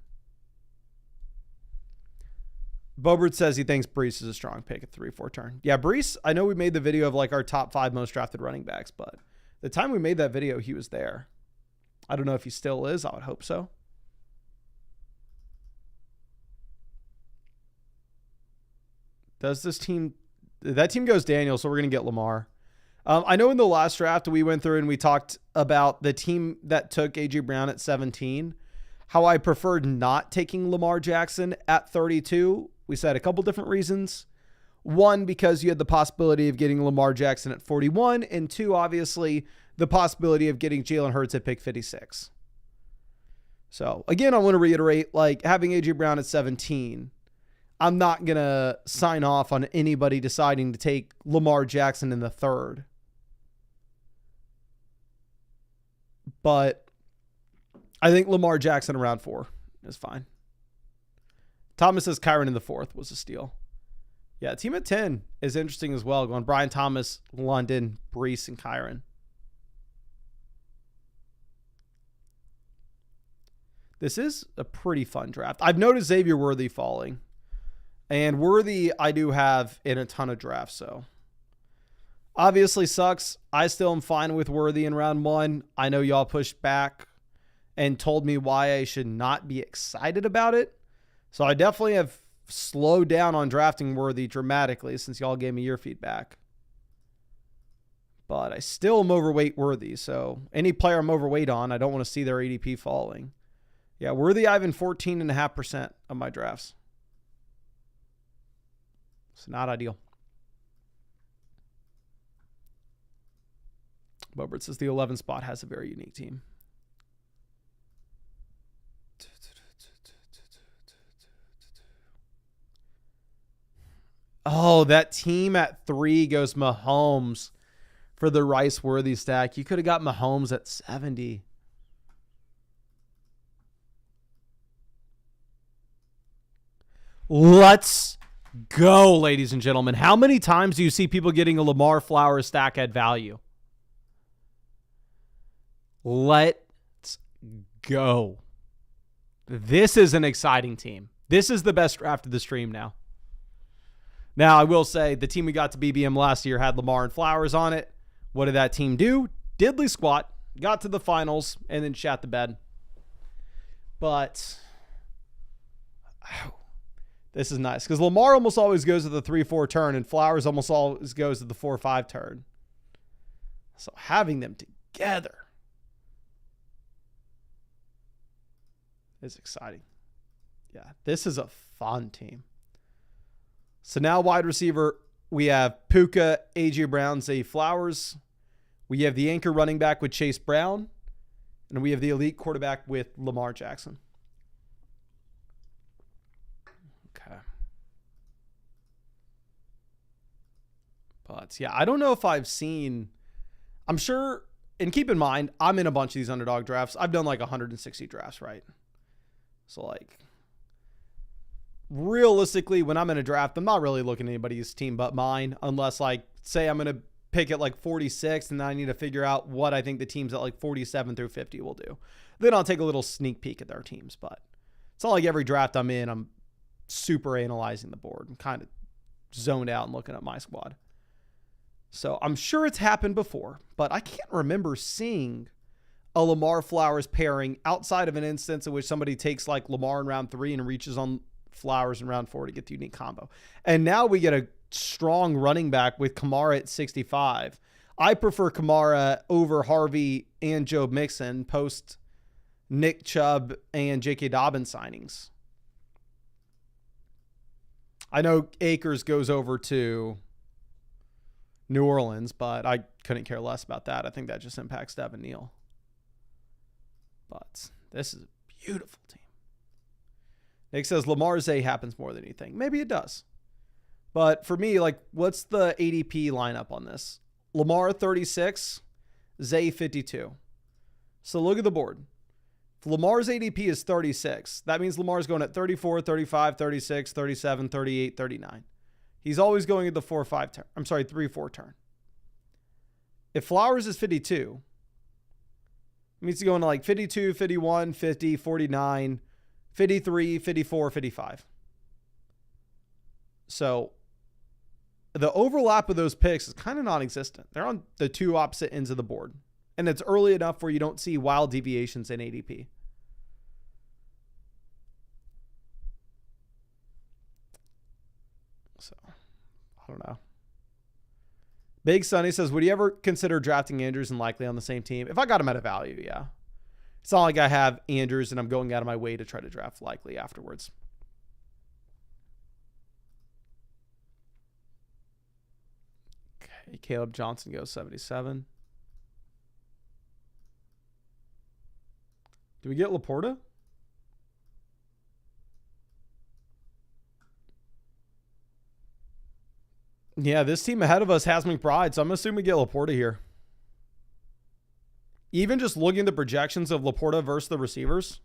Bobert says he thinks Brees is a strong pick at 3-4 turn. Yeah, Brees, I know we made the video of like our top 5 most drafted running backs, but the time we made that video, he was there. I don't know if he still is. I would hope so. Does this team... That team goes Daniel, so we're going to get Lamar. I know in the last draft we went through and we talked about the team that took A.J. Brown at 17, how I preferred not taking Lamar Jackson at 32. We said a couple different reasons. One, because you had the possibility of getting Lamar Jackson at 41, and two, obviously, the possibility of getting Jalen Hurts at pick 56. So, again, I want to reiterate, like, having A.J. Brown at 17, I'm not going to sign off on anybody deciding to take Lamar Jackson in the third. But I think Lamar Jackson around 4 is fine. Thomas says Kyron in the 4th was a steal. Yeah, team at 10 is interesting as well. Going Brian Thomas, London, Brees, and Kyron. This is a pretty fun draft. I've noticed Xavier Worthy falling. And Worthy I do have in a ton of drafts, so obviously sucks. I still am fine with Worthy in round 1. I know y'all pushed back and told me why I should not be excited about it. So I definitely have slowed down on drafting Worthy dramatically since y'all gave me your feedback. But I still am overweight Worthy, so any player I'm overweight on, I don't want to see their ADP falling. Yeah, Worthy I have in 14.5% of my drafts. It's not ideal. Bobert says the 11 spot has a very unique team. Oh, that team at 3 goes Mahomes for the Rice Worthy stack. You could have got Mahomes at 70. Let's go, ladies and gentlemen. How many times do you see people getting a Lamar Flowers stack at value? Let's go. This is an exciting team. This is the best draft of the stream now. Now, I will say the team we got to BBM last year had Lamar and Flowers on it. What did that team do? Diddly squat, got to the finals, and then shat the bed. But this is nice because Lamar almost always goes to the 3-4 turn and Flowers almost always goes to the 4-5 turn. So having them together is exciting. Yeah, this is a fun team. So now wide receiver, we have Puka, A.J. Brown, Zay Flowers. We have the anchor running back with Chase Brown. And we have the elite quarterback with Lamar Jackson. Okay. But yeah, I don't know if I've seen... I'm sure and keep in mind, I'm in a bunch of these underdog drafts. I've done like 160 drafts, right? So like realistically, when I'm in a draft, I'm not really looking at anybody's team but mine, unless like say I'm going to pick at like 46 and then I need to figure out what I think the teams at like 47 through 50 will do. Then I'll take a little sneak peek at their teams, but it's not like every draft I'm in, I'm super analyzing the board. I'm kind of zoned out and looking at my squad. So I'm sure it's happened before, but I can't remember seeing a Lamar Flowers pairing outside of an instance in which somebody takes like Lamar in round 3 and reaches on Flowers in round 4 to get the unique combo. And now we get a strong running back with Kamara at 65. I prefer Kamara over Harvey and Joe Mixon post Nick Chubb and J.K. Dobbins signings. I know Akers goes over to New Orleans, but I couldn't care less about that. I think that just impacts Devin Neal. But this is a beautiful team. Nick says Lamar Zay happens more than anything. Maybe it does. But for me, like, what's the ADP lineup on this? Lamar 36, Zay 52. So look at the board. If Lamar's ADP is 36, that means Lamar's going at 34, 35, 36, 37, 38, 39. He's always going at the 4-5 turn. I'm sorry, 3-4 turn. If Flowers is 52, it means he's going to like 52, 51, 50, 49, 53, 54, 55. So the overlap of those picks is kind of non-existent. They're on the two opposite ends of the board. And it's early enough where you don't see wild deviations in ADP. So, I don't know. Big Sonny says, would you ever consider drafting Andrews and Likely on the same team? If I got him at a value, yeah. It's not like I have Andrews and I'm going out of my way to try to draft Likely afterwards. Okay, Caleb Johnson goes 77. Do we get Laporta? Yeah, this team ahead of us has McBride, so I'm assuming we get Laporta here. Even just looking at the projections of Laporta versus the receivers.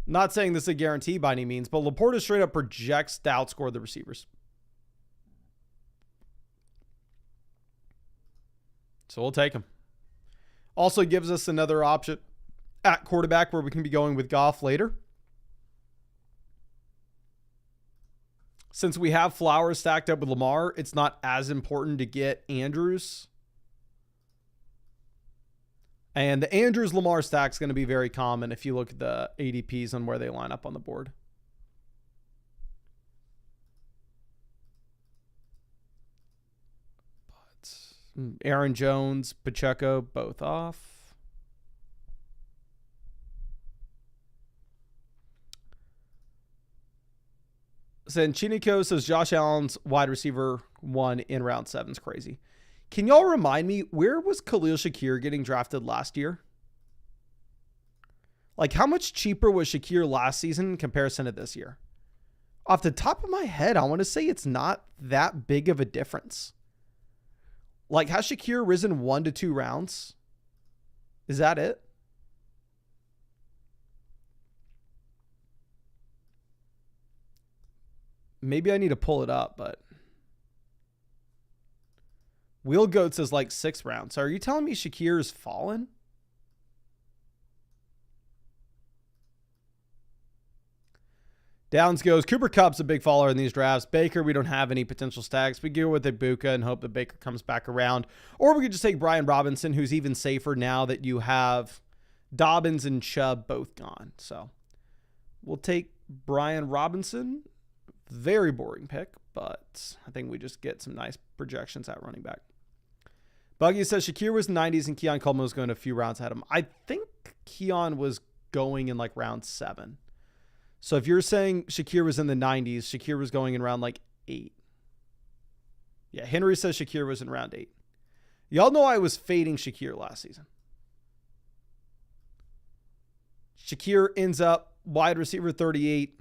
Not saying this is a guarantee by any means, but Laporta straight up projects to outscore the receivers. So we'll take him. Also gives us another option at quarterback where we can be going with Goff later. Since we have Flowers stacked up with Lamar, it's not as important to get Andrews. And the Andrews-Lamar stack is going to be very common if you look at the ADPs and where they line up on the board. But Aaron Jones, Pacheco, both off. Sanchinico says Josh Allen's wide receiver 1 in round 7 is crazy. Can y'all remind me, where was Khalil Shakir getting drafted last year? Like, how much cheaper was Shakir last season in comparison to this year? Off the top of my head, I want to say it's not that big of a difference. Like, has Shakir risen 1 to 2 rounds? Is that it? Maybe I need to pull it up, but Wheel Goat says like 6 rounds. So are you telling me Shakir's fallen? Downs goes, Cooper Kupp's a big faller in these drafts. Baker, we don't have any potential stacks. We go with Ibuka and hope that Baker comes back around. Or we could just take Brian Robinson, who's even safer now that you have Dobbins and Chubb both gone. So we'll take Brian Robinson. Very boring pick, but I think we just get some nice projections at running back. Buggy says Shakir was 90s and Keon Coleman was going a few rounds ahead of him. I think Keon was going in like round 7. So if you're saying Shakir was in the 90s, Shakir was going in round like 8. Yeah, Henry says Shakir was in round 8. Y'all know I was fading Shakir last season. Shakir ends up wide receiver 38.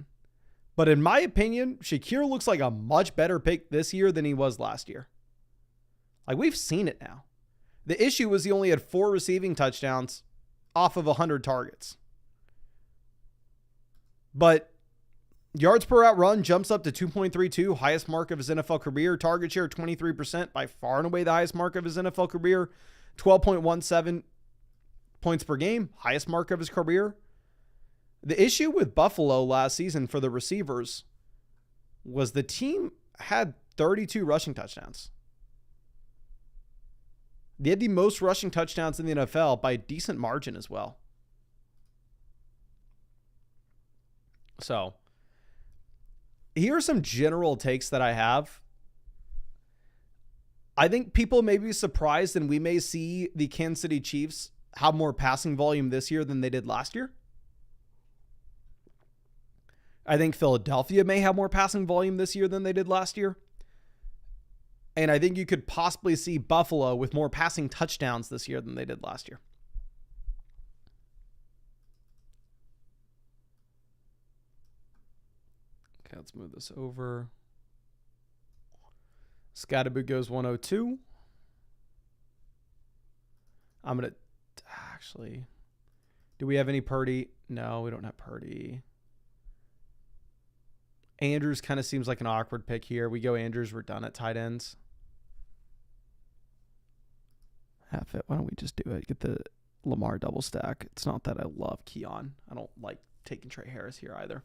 But in my opinion, Shakir looks like a much better pick this year than he was last year. Like, we've seen it now. The issue was he only had 4 receiving touchdowns off of 100 targets. But yards per route run jumps up to 2.32, highest mark of his NFL career. Target share 23%, by far and away the highest mark of his NFL career. 12.17 points per game, highest mark of his career. The issue with Buffalo last season for the receivers was the team had 32 rushing touchdowns. They had the most rushing touchdowns in the NFL by a decent margin as well. So, here are some general takes that I have. I think people may be surprised, and we may see the Kansas City Chiefs have more passing volume this year than they did last year. I think Philadelphia may have more passing volume this year than they did last year. And I think you could possibly see Buffalo with more passing touchdowns this year than they did last year. Okay, let's move this over. Scatterboo goes 102. I'm going to actually, do we have any Purdy? No, we don't have Purdy. Andrews kind of seems like an awkward pick here. We go Andrews. We're done at tight ends. Half it. Why don't we just do it? Get the Lamar double stack. It's not that I love Keon. I don't like taking Trey Harris here either.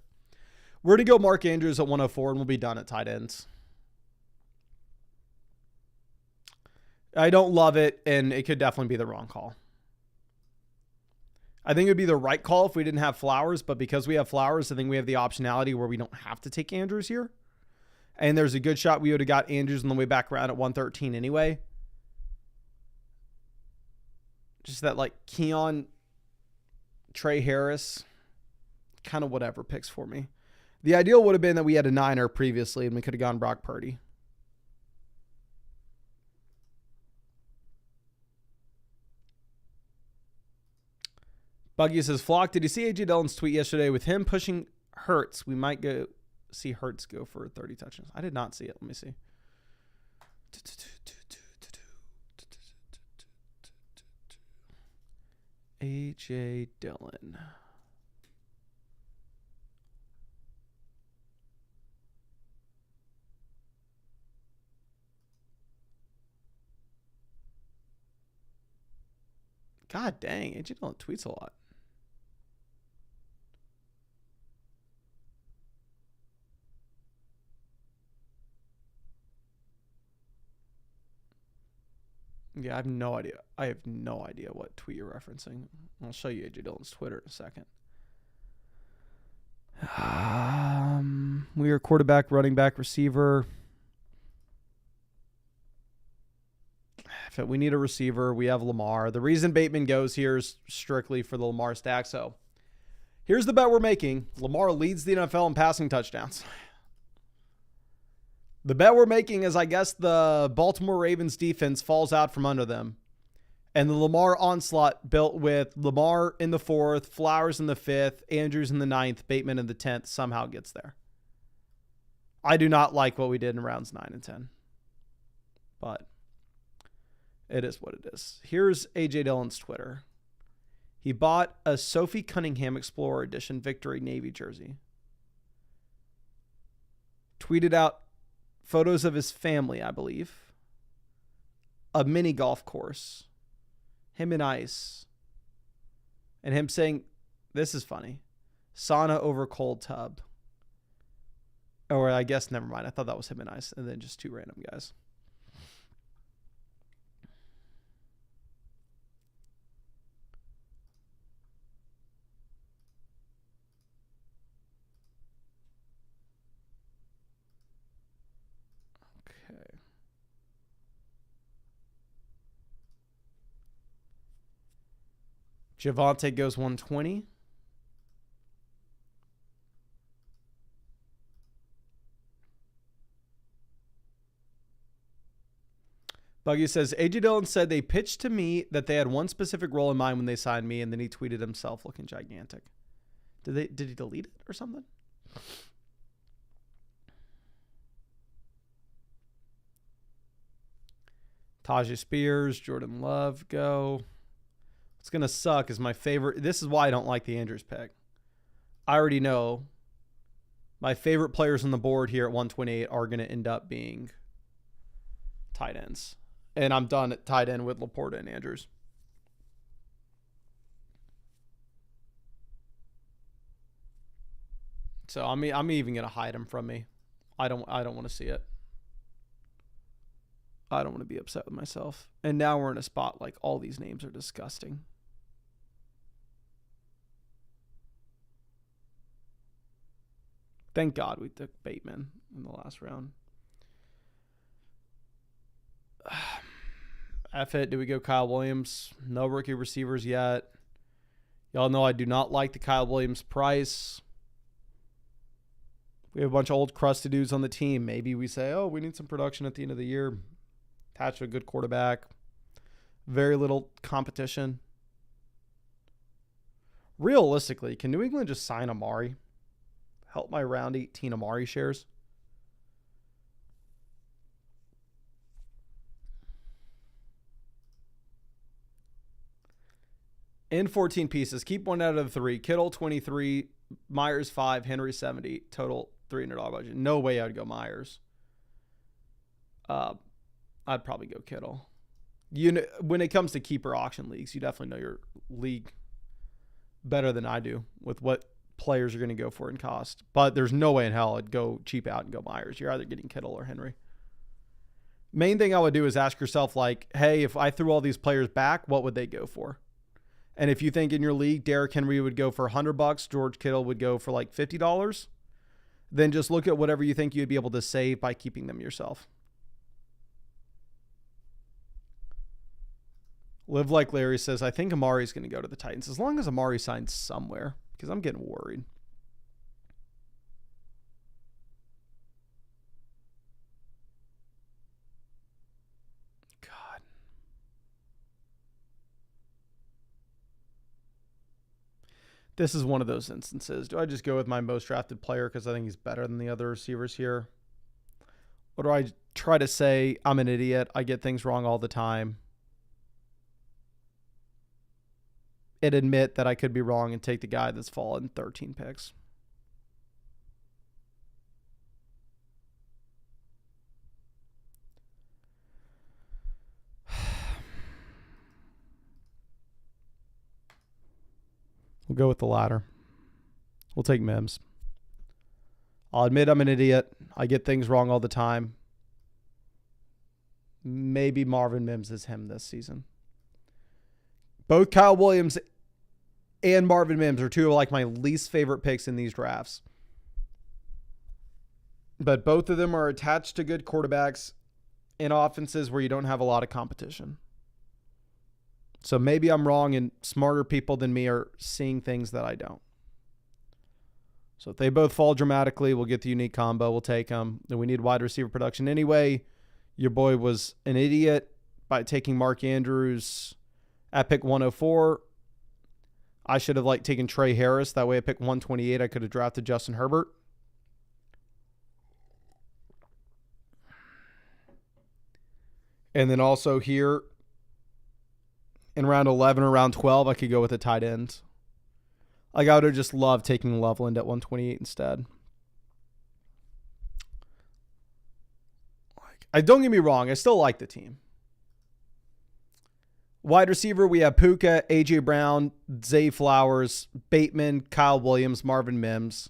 We're going to go Mark Andrews at 104, and we'll be done at tight ends. I don't love it, and it could definitely be the wrong call. I think it would be the right call if we didn't have Flowers, but because we have Flowers, I think we have the optionality where we don't have to take Andrews here. And there's a good shot we would have got Andrews on the way back around at 113 anyway. Just that, like, Keon, Trey Harris, kind of whatever picks for me. The ideal would have been that we had a Niner previously and we could have gone Brock Purdy. Buggy says, Flock, did you see A.J. Dillon's tweet yesterday with him pushing Hurts? We might go see Hurts go for 30 touchdowns. I did not see it. Let me see. A.J. Dillon. God dang, A.J. Dillon tweets a lot. Yeah, I have no idea. I have no idea what tweet you're referencing. I'll show you A.J. Dillon's Twitter in a second. We are quarterback, running back, receiver. If we need a receiver, we have Lamar. The reason Bateman goes here is strictly for the Lamar stack. So here's the bet we're making. Lamar leads the NFL in passing touchdowns. The bet we're making is, I guess, the Baltimore Ravens defense falls out from under them. And the Lamar onslaught built with Lamar in the 4th, Flowers in the 5th, Andrews in the 9th, Bateman in the 10th somehow gets there. I do not like what we did in rounds 9 and 10. But it is what it is. Here's A.J. Dillon's Twitter. He bought a Sophie Cunningham Explorer Edition Victory Navy jersey. Tweeted out photos of his family, I believe. A mini golf course. Him in ice. And him saying, this is funny, sauna over cold tub. Or I guess, never mind. I thought that was him in ice. And then just 2 random guys. Javonte goes 120. Buggy says, A.J. Dillon said they pitched to me that they had one specific role in mind when they signed me, and then he tweeted himself looking gigantic. Did he delete it or something? Tajay Spears, Jordan Love, go. What's going to suck is my favorite. This is why I don't like the Andrews pick. I already know my favorite players on the board here at 128 are going to end up being tight ends. And I'm done at tight end with Laporta and Andrews. So I'm even going to hide him from me. I don't want to see it. I don't want to be upset with myself. And now we're in a spot like all these names are disgusting. Thank God we took Bateman in the last round. F it. Do we go Kyle Williams? No rookie receivers yet. Y'all know I do not like the Kyle Williams price. We have a bunch of old crusty dudes on the team. Maybe we say, oh, we need some production at the end of the year. Attached to a good quarterback. Very little competition. Realistically, can New England just sign Amari? Help my round 18 Amari shares. In 14 pieces. Keep one out of the three. Kittle 23, Myers 5, Henry 70. Total $300 budget. No way I'd go Myers. I'd probably go Kittle. You know, when it comes to keeper auction leagues, you definitely know your league better than I do with what players are going to go for in cost. But there's no way in hell I'd go cheap out and go Myers. You're either getting Kittle or Henry. Main thing I would do is ask yourself, like, hey, if I threw all these players back, what would they go for? And if you think in your league, Derrick Henry would go for $100, George Kittle would go for like $50, then just look at whatever you think you'd be able to save by keeping them yourself. Live Like Larry says, I think Amari's going to go to the Titans as long as Amari signs somewhere, because I'm getting worried. God. This is one of those instances. Do I just go with my most drafted player because I think he's better than the other receivers here? Or do I try to say I'm an idiot, I get things wrong all the time, and admit that I could be wrong and take the guy that's fallen 13 picks? We'll go with the latter. We'll take Mims. I'll admit I'm an idiot. I get things wrong all the time. Maybe Marvin Mims is him this season. Both Kyle Williams and Marvin Mims are two of like my least favorite picks in these drafts. But both of them are attached to good quarterbacks in offenses where you don't have a lot of competition. So maybe I'm wrong and smarter people than me are seeing things that I don't. So if they both fall dramatically, we'll get the unique combo. We'll take them. And we need wide receiver production anyway. Your boy was an idiot by taking Mark Andrews at pick 104. I should have taken Trey Harris. That way at pick 128, I could have drafted Justin Herbert. And then also here in round 11 or round 12, I could go with a tight end. I would have just loved taking Loveland at 128 instead. Don't get me wrong, I still like the team. Wide receiver, we have Puka, A.J. Brown, Zay Flowers, Bateman, Kyle Williams, Marvin Mims.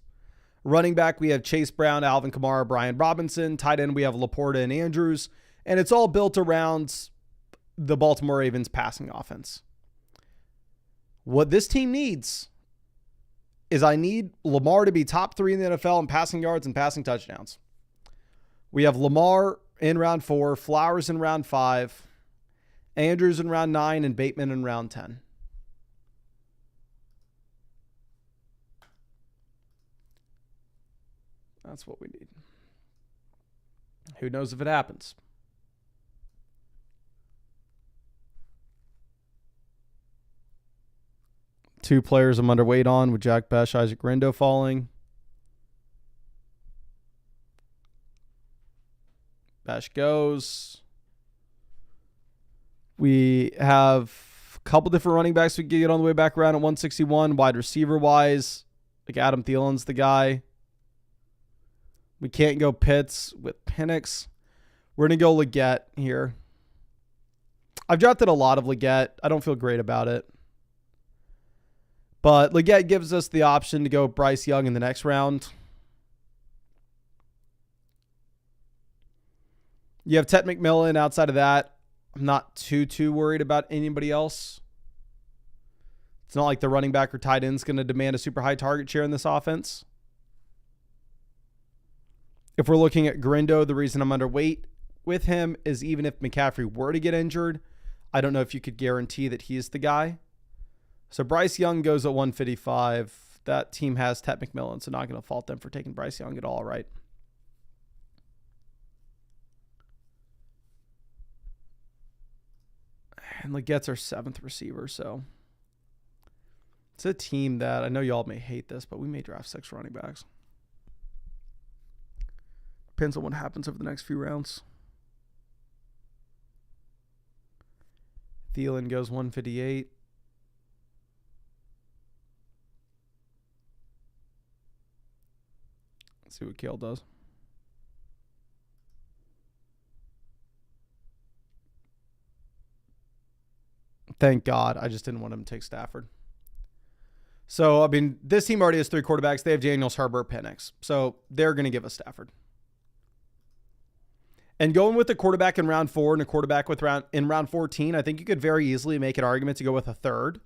Running back, we have Chase Brown, Alvin Kamara, Brian Robinson. Tight end, we have Laporta and Andrews. And it's all built around the Baltimore Ravens passing offense. What this team needs is I need Lamar to be top 3 in the NFL in passing yards and passing touchdowns. We have Lamar in round 4, Flowers in round 5, Andrews in round 9, and Bateman in round 10. That's what we need. Who knows if it happens? Two players I'm underweight on with Jack Besh, Isaac Rindo falling. Besh goes. We have a couple different running backs we can get on the way back around at 161. Wide receiver wise, like Adam Thielen's the guy. We can't go Pitts with Penix. We're going to go Leggett here. I've drafted a lot of Leggett. I don't feel great about it. But Leggett gives us the option to go Bryce Young in the next round. You have Ted McMillan. Outside of that, I'm not too worried about anybody else. It's not like the running back or tight end is going to demand a super high target share in this offense. If we're looking at Grindo, the reason I'm underweight with him is even if McCaffrey were to get injured, I don't know if you could guarantee that he's the guy. So Bryce Young goes at 155. That team has Ted McMillan, so not going to fault them for taking Bryce Young at all, right? And Leggett's our 7th receiver, so it's a team that I know y'all may hate this, but we may draft 6 running backs. Depends on what happens over the next few rounds. Thielen goes 158. Let's see what Kale does. Thank God. I just didn't want him to take Stafford. So, I mean, this team already has 3 quarterbacks. They have Daniels, Herbert, Penix. So, they're going to give us Stafford. And going with a quarterback in round 4 and a quarterback in round 14, I think you could very easily make an argument to go with a third.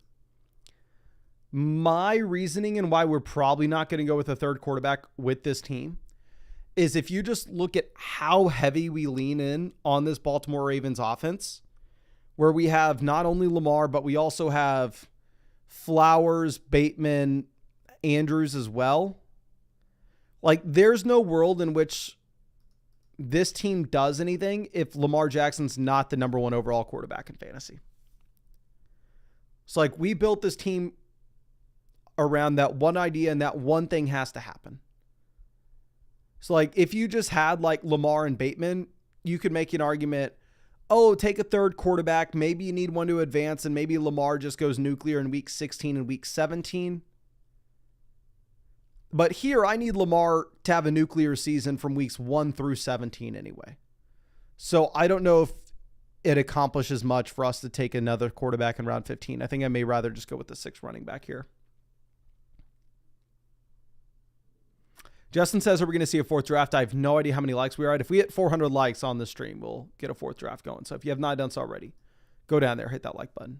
My reasoning and why we're probably not going to go with a third quarterback with this team is if you just look at how heavy we lean in on this Baltimore Ravens offense, where we have not only Lamar, but we also have Flowers, Bateman, Andrews as well. Like, there's no world in which this team does anything if Lamar Jackson's not the number 1 overall quarterback in fantasy. So, like, we built this team around that one idea, and that one thing has to happen. So, like, if you just had, like, Lamar and Bateman, you could make an argument, oh, take a third quarterback. Maybe you need one to advance, and maybe Lamar just goes nuclear in week 16 and week 17. But here, I need Lamar to have a nuclear season from weeks 1 through 17 anyway. So I don't know if it accomplishes much for us to take another quarterback in round 15. I think I may rather just go with the 6th running back here. Justin says, are we going to see a 4th draft? I have no idea how many likes we are at. If we hit 400 likes on the stream, we'll get a 4th draft going. So if you have not done so already, go down there, hit that like button.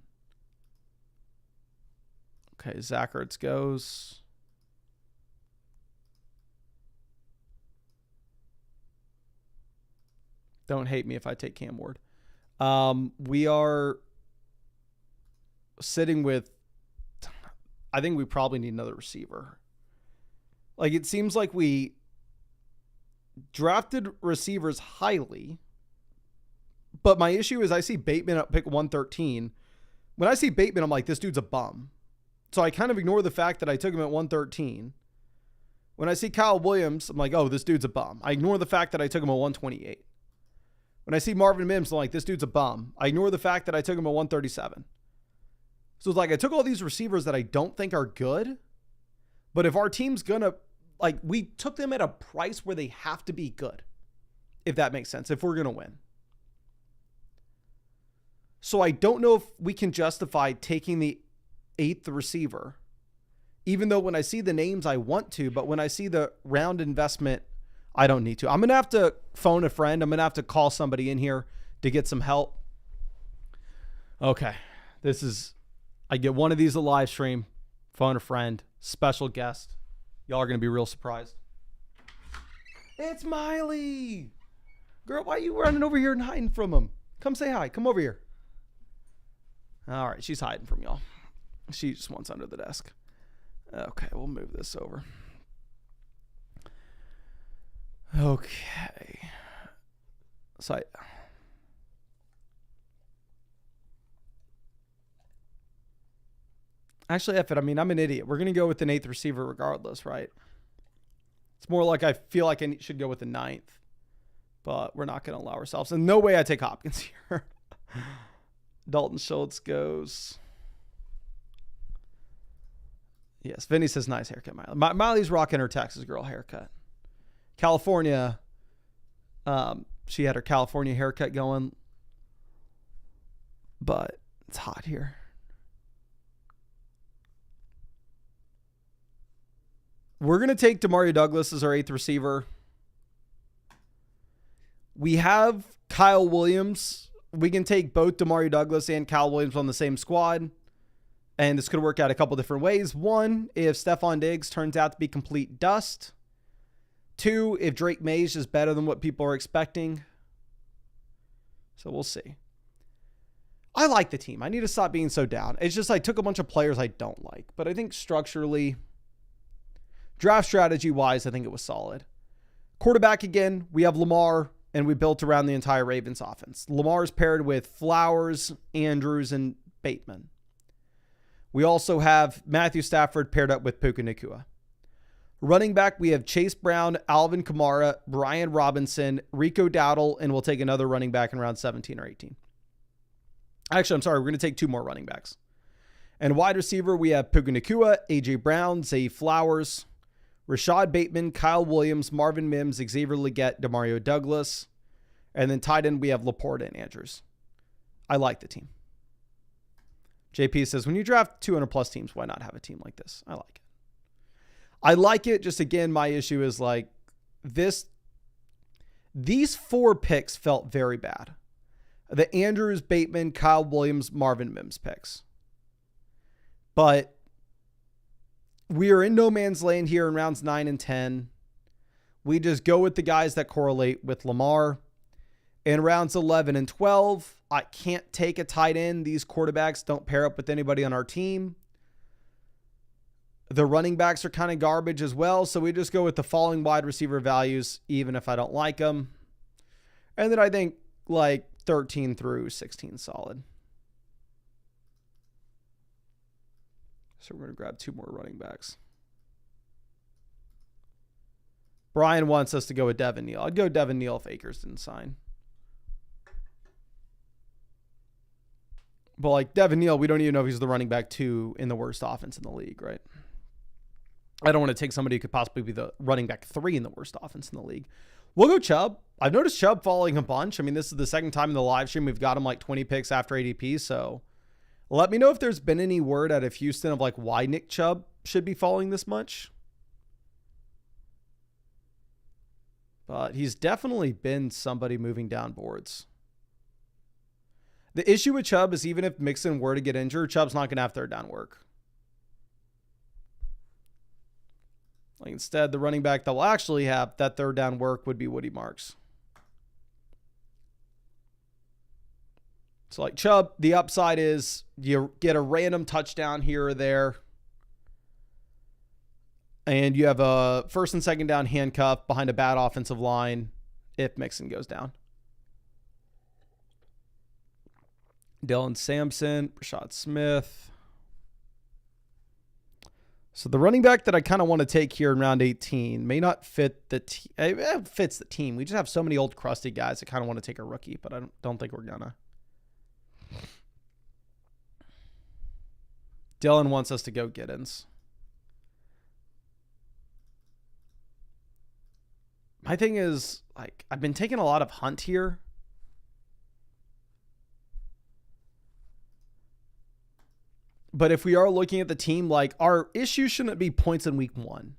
Okay, Zach Ertz goes. Don't hate me if I take Cam Ward. We are sitting with, I think we probably need another receiver. Like, it seems like we drafted receivers highly, but my issue is I see Bateman at pick 113. When I see Bateman, I'm like, this dude's a bum. So I kind of ignore the fact that I took him at 113. When I see Kyle Williams, I'm like, oh, this dude's a bum. I ignore the fact that I took him at 128. When I see Marvin Mims, I'm like, this dude's a bum. I ignore the fact that I took him at 137. So it's like I took all these receivers that I don't think are good, but if our team's going to, like, we took them at a price where they have to be good, if that makes sense, if we're going to win. So I don't know if we can justify taking the 8th receiver, even though when I see the names I want to, but when I see the round investment, I don't need to. I'm going to have to phone a friend. I'm going to have to call somebody in here to get some help. Okay. I get one of these a live stream, phone a friend, special guest. Y'all are going to be real surprised. It's Miley. Girl, why are you running over here and hiding from him? Come say hi. Come over here. All right. She's hiding from y'all. She just wants under the desk. Okay. We'll move this over. Okay. So actually, F it. I mean, I'm an idiot. We're going to go with an 8th receiver regardless, right? It's more like I feel like I should go with the 9th, but we're not going to allow ourselves. And no way I take Hopkins here. Dalton Schultz goes. Yes, Vinny says nice haircut, Miley. Miley's rocking her Texas girl haircut. California, she had her California haircut going, but it's hot here. We're going to take Demario Douglas as our 8th receiver. We have Kyle Williams. We can take both Demario Douglas and Kyle Williams on the same squad. And this could work out a couple different ways. 1, if Stephon Diggs turns out to be complete dust. 2, if Drake Mays is better than what people are expecting. So we'll see. I like the team. I need to stop being so down. It's just I took a bunch of players I don't like. But I think structurally, draft strategy-wise, I think it was solid. Quarterback again, we have Lamar, and we built around the entire Ravens offense. Lamar's paired with Flowers, Andrews, and Bateman. We also have Matthew Stafford paired up with Puka Nacua. Running back, we have Chase Brown, Alvin Kamara, Brian Robinson, Rico Dowdle, and we'll take another running back in round 17 or 18. Actually, I'm sorry, we're going to take 2 more running backs. And wide receiver, we have Puka Nacua, A.J. Brown, Zay Flowers, Rashad Bateman, Kyle Williams, Marvin Mims, Xavier Legette, Demario Douglas. And then tight end, we have Laporta and Andrews. I like the team. JP says, when you draft 200-plus teams, why not have a team like this? I like it. I like it. Just again, my issue is like this. These 4 picks felt very bad. The Andrews, Bateman, Kyle Williams, Marvin Mims picks. But we are in no man's land here in rounds 9 and 10. We just go with the guys that correlate with Lamar. In rounds 11 and 12, I can't take a tight end. These quarterbacks don't pair up with anybody on our team. The running backs are kind of garbage as well. So we just go with the following wide receiver values, even if I don't like them. And then I think like 13 through 16 solid. So we're going to grab 2 more running backs. Brian wants us to go with Devin Neal. I'd go Devin Neal if Akers didn't sign. But like Devin Neal, we don't even know if he's the running back 2 in the worst offense in the league, right? I don't want to take somebody who could possibly be the running back 3 in the worst offense in the league. We'll go Chubb. I've noticed Chubb falling a bunch. I mean, this is the second time in the live stream we've got him like 20 picks after ADP. So let me know if there's been any word out of Houston of like why Nick Chubb should be falling this much. But he's definitely been somebody moving down boards. The issue with Chubb is even if Mixon were to get injured, Chubb's not going to have third down work. Like instead, the running back that will actually have that third down work would be Woody Marks. So like Chubb, the upside is you get a random touchdown here or there. And you have a first and second down handcuff behind a bad offensive line if Mixon goes down. Dylan Sampson, Rashad Smith. So the running back that I kind of want to take here in round 18 may not fit the team. It fits the team. We just have so many old crusty guys that kind of want to take a rookie, but I don't think we're gonna. Dylan wants us to go Giddens. My thing is, like, I've been taking a lot of Hunt here. But if we are looking at the team, like, our issue shouldn't be points in week 1.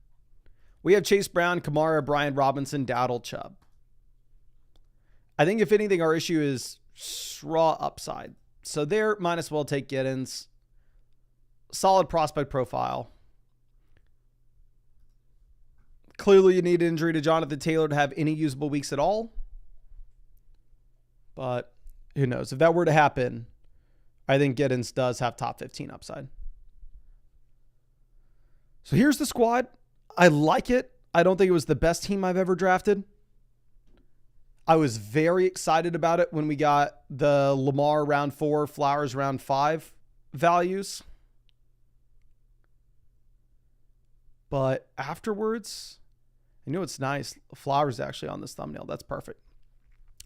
We have Chase Brown, Kamara, Brian Robinson, Dowdle, Chubb. I think if anything, our issue is raw upside. So there, might as well take Giddens. Solid prospect profile. Clearly, you need injury to Jonathan Taylor to have any usable weeks at all. But who knows? If that were to happen, I think Giddens does have top 15 upside. So here's the squad. I like it. I don't think it was the best team I've ever drafted. I was very excited about it when we got the Lamar round 4, Flowers round 5 values. But afterwards, you know what's nice? Flowers actually on this thumbnail. That's perfect.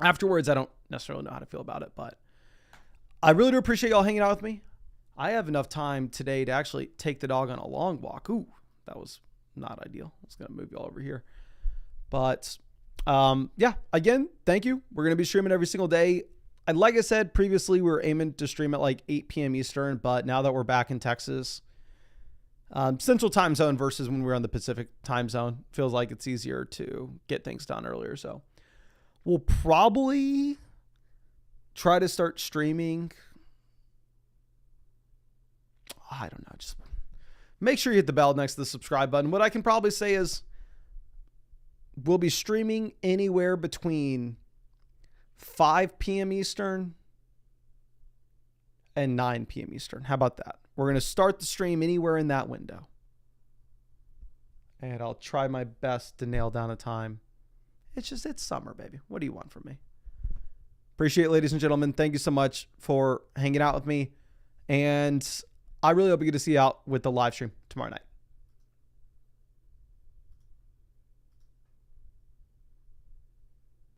Afterwards, I don't necessarily know how to feel about it, but I really do appreciate y'all hanging out with me. I have enough time today to actually take the dog on a long walk. Ooh, that was not ideal. I was going to move y'all over here. But yeah, again, thank you. We're going to be streaming every single day. And like I said previously, we were aiming to stream at like 8 p.m. Eastern, but now that we're back in Texas, Central time zone versus when we were on the Pacific time zone, feels like it's easier to get things done earlier. So we'll probably try to start streaming. I don't know. Just make sure you hit the bell next to the subscribe button. What I can probably say is we'll be streaming anywhere between 5 p.m. Eastern and 9 p.m. Eastern. How about that? We're going to start the stream anywhere in that window. And I'll try my best to nail down a time. It's summer, baby. What do you want from me? Appreciate it, ladies and gentlemen. Thank you so much for hanging out with me. And I really hope you get to see you out with the live stream tomorrow night.